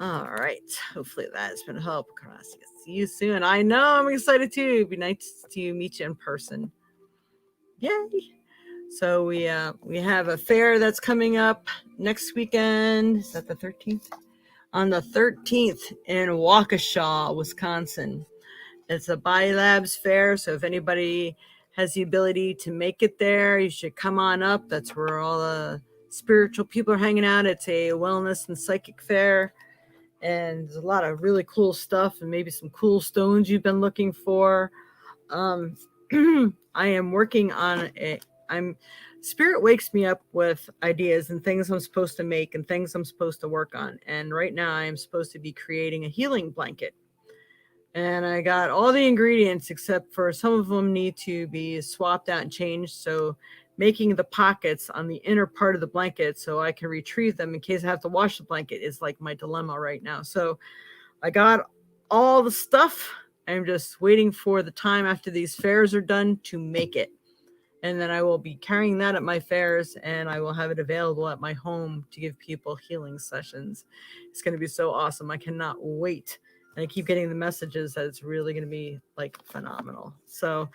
All right. Hopefully that has been a help. See you soon. I know I'm excited too. It'd be nice to meet you in person. Yay. So we have a fair that's coming up next weekend. Is that the 13th? On the 13th in Waukesha, Wisconsin. It's a Biolabs fair, so if anybody has the ability to make it there, you should come on up. That's where all the spiritual people are hanging out. It's a wellness and psychic fair, and there's a lot of really cool stuff and maybe some cool stones you've been looking for. I am working on it. Spirit wakes me up with ideas and things I'm supposed to make and things I'm supposed to work on. And right now I am supposed to be creating a healing blanket. And I got all the ingredients except for some of them need to be swapped out and changed. So making the pockets on the inner part of the blanket so I can retrieve them in case I have to wash the blanket is like my dilemma right now. So I got all the stuff. I'm just waiting for the time after these fairs are done to make it. And then I will be carrying that at my fairs, and I will have it available at my home to give people healing sessions. It's going to be so awesome. I cannot wait. And I keep getting the messages that it's really going to be like phenomenal. So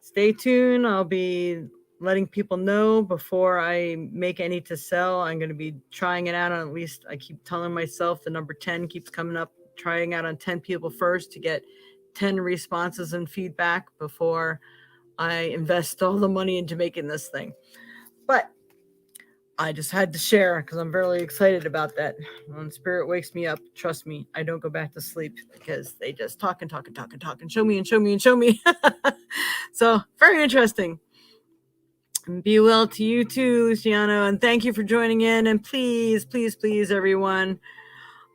stay tuned. I'll be letting people know before I make any to sell. I'm going to be trying it out on at least, I keep telling myself the number 10 keeps coming up, trying out on 10 people first to get 10 responses and feedback before I invest all the money into making this thing. But I just had to share because I'm very excited about that. When spirit wakes me up, trust me, I don't go back to sleep because they just talk and talk and talk and talk and show me and show me and show me. So very interesting. And be well to you too, Luciano. And thank you for joining in. And please, please, please, everyone,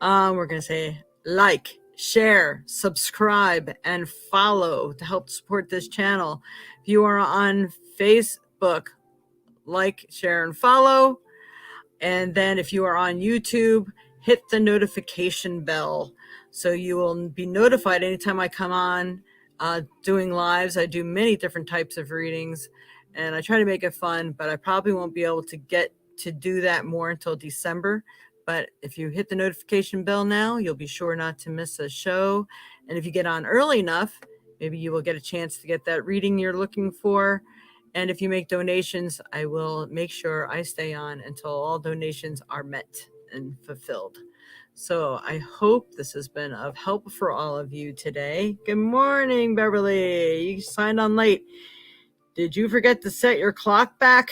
we're going to say like, share, subscribe, and follow to help support this channel. If you are on Facebook, like, share, and follow. And then if you are on YouTube, hit the notification bell so you will be notified anytime I come on doing lives. I do many different types of readings, and I try to make it fun, but I probably won't be able to get to do that more until December. But if you hit the notification bell now, you'll be sure not to miss a show. And if you get on early enough, maybe you will get a chance to get that reading you're looking for. And if you make donations, I will make sure I stay on until all donations are met and fulfilled. So I hope this has been of help for all of you today. Good morning, Beverly. You signed on late. Did you forget to set your clock back?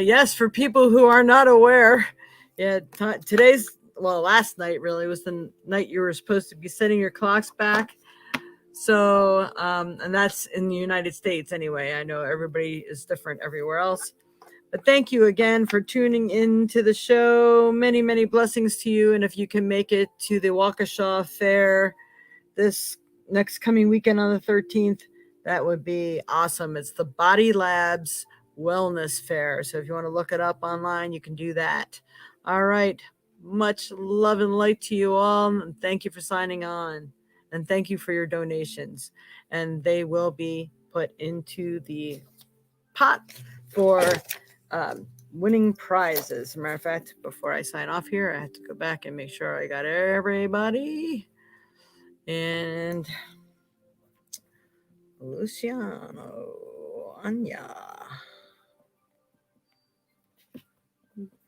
Yes, for people who are not aware, last night really was the night you were supposed to be setting your clocks back. So, and that's in the United States anyway. I know everybody is different everywhere else. But thank you again for tuning in to the show. Many, many blessings to you. And if you can make it to the Waukesha Fair this next coming weekend on the 13th, that would be awesome. It's the Body Labs Wellness Fair. So if you want to look it up online, you can do that. All right. Much love and light to you all. And thank you for signing on. And thank you for your donations. And they will be put into the pot for winning prizes. As a matter of fact, before I sign off here, I have to go back and make sure I got everybody. And Luciano, Anya,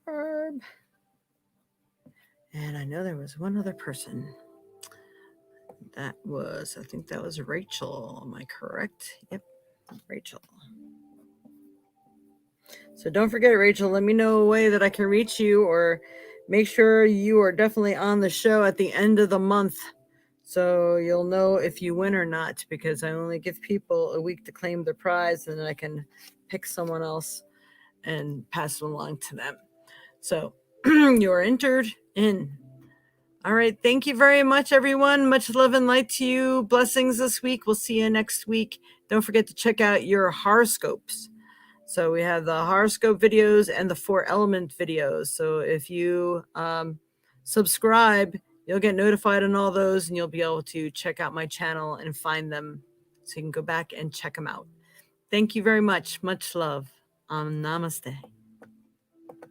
Barb, and I know there was one other person. I think that was Rachel. Am I correct? Yep, Rachel. So don't forget, Rachel, let me know a way that I can reach you, or make sure you are definitely on the show at the end of the month so you'll know if you win or not, because I only give people a week to claim their prize, and then I can pick someone else and pass it along to them. So you are entered in. All right. Thank you very much, everyone. Much love and light to you. Blessings this week. We'll see you next week. Don't forget to check out your horoscopes. So we have the horoscope videos and the 4 element videos. So if you subscribe, you'll get notified on all those, and you'll be able to check out my channel and find them so you can go back and check them out. Thank you very much. Much love. Namaste.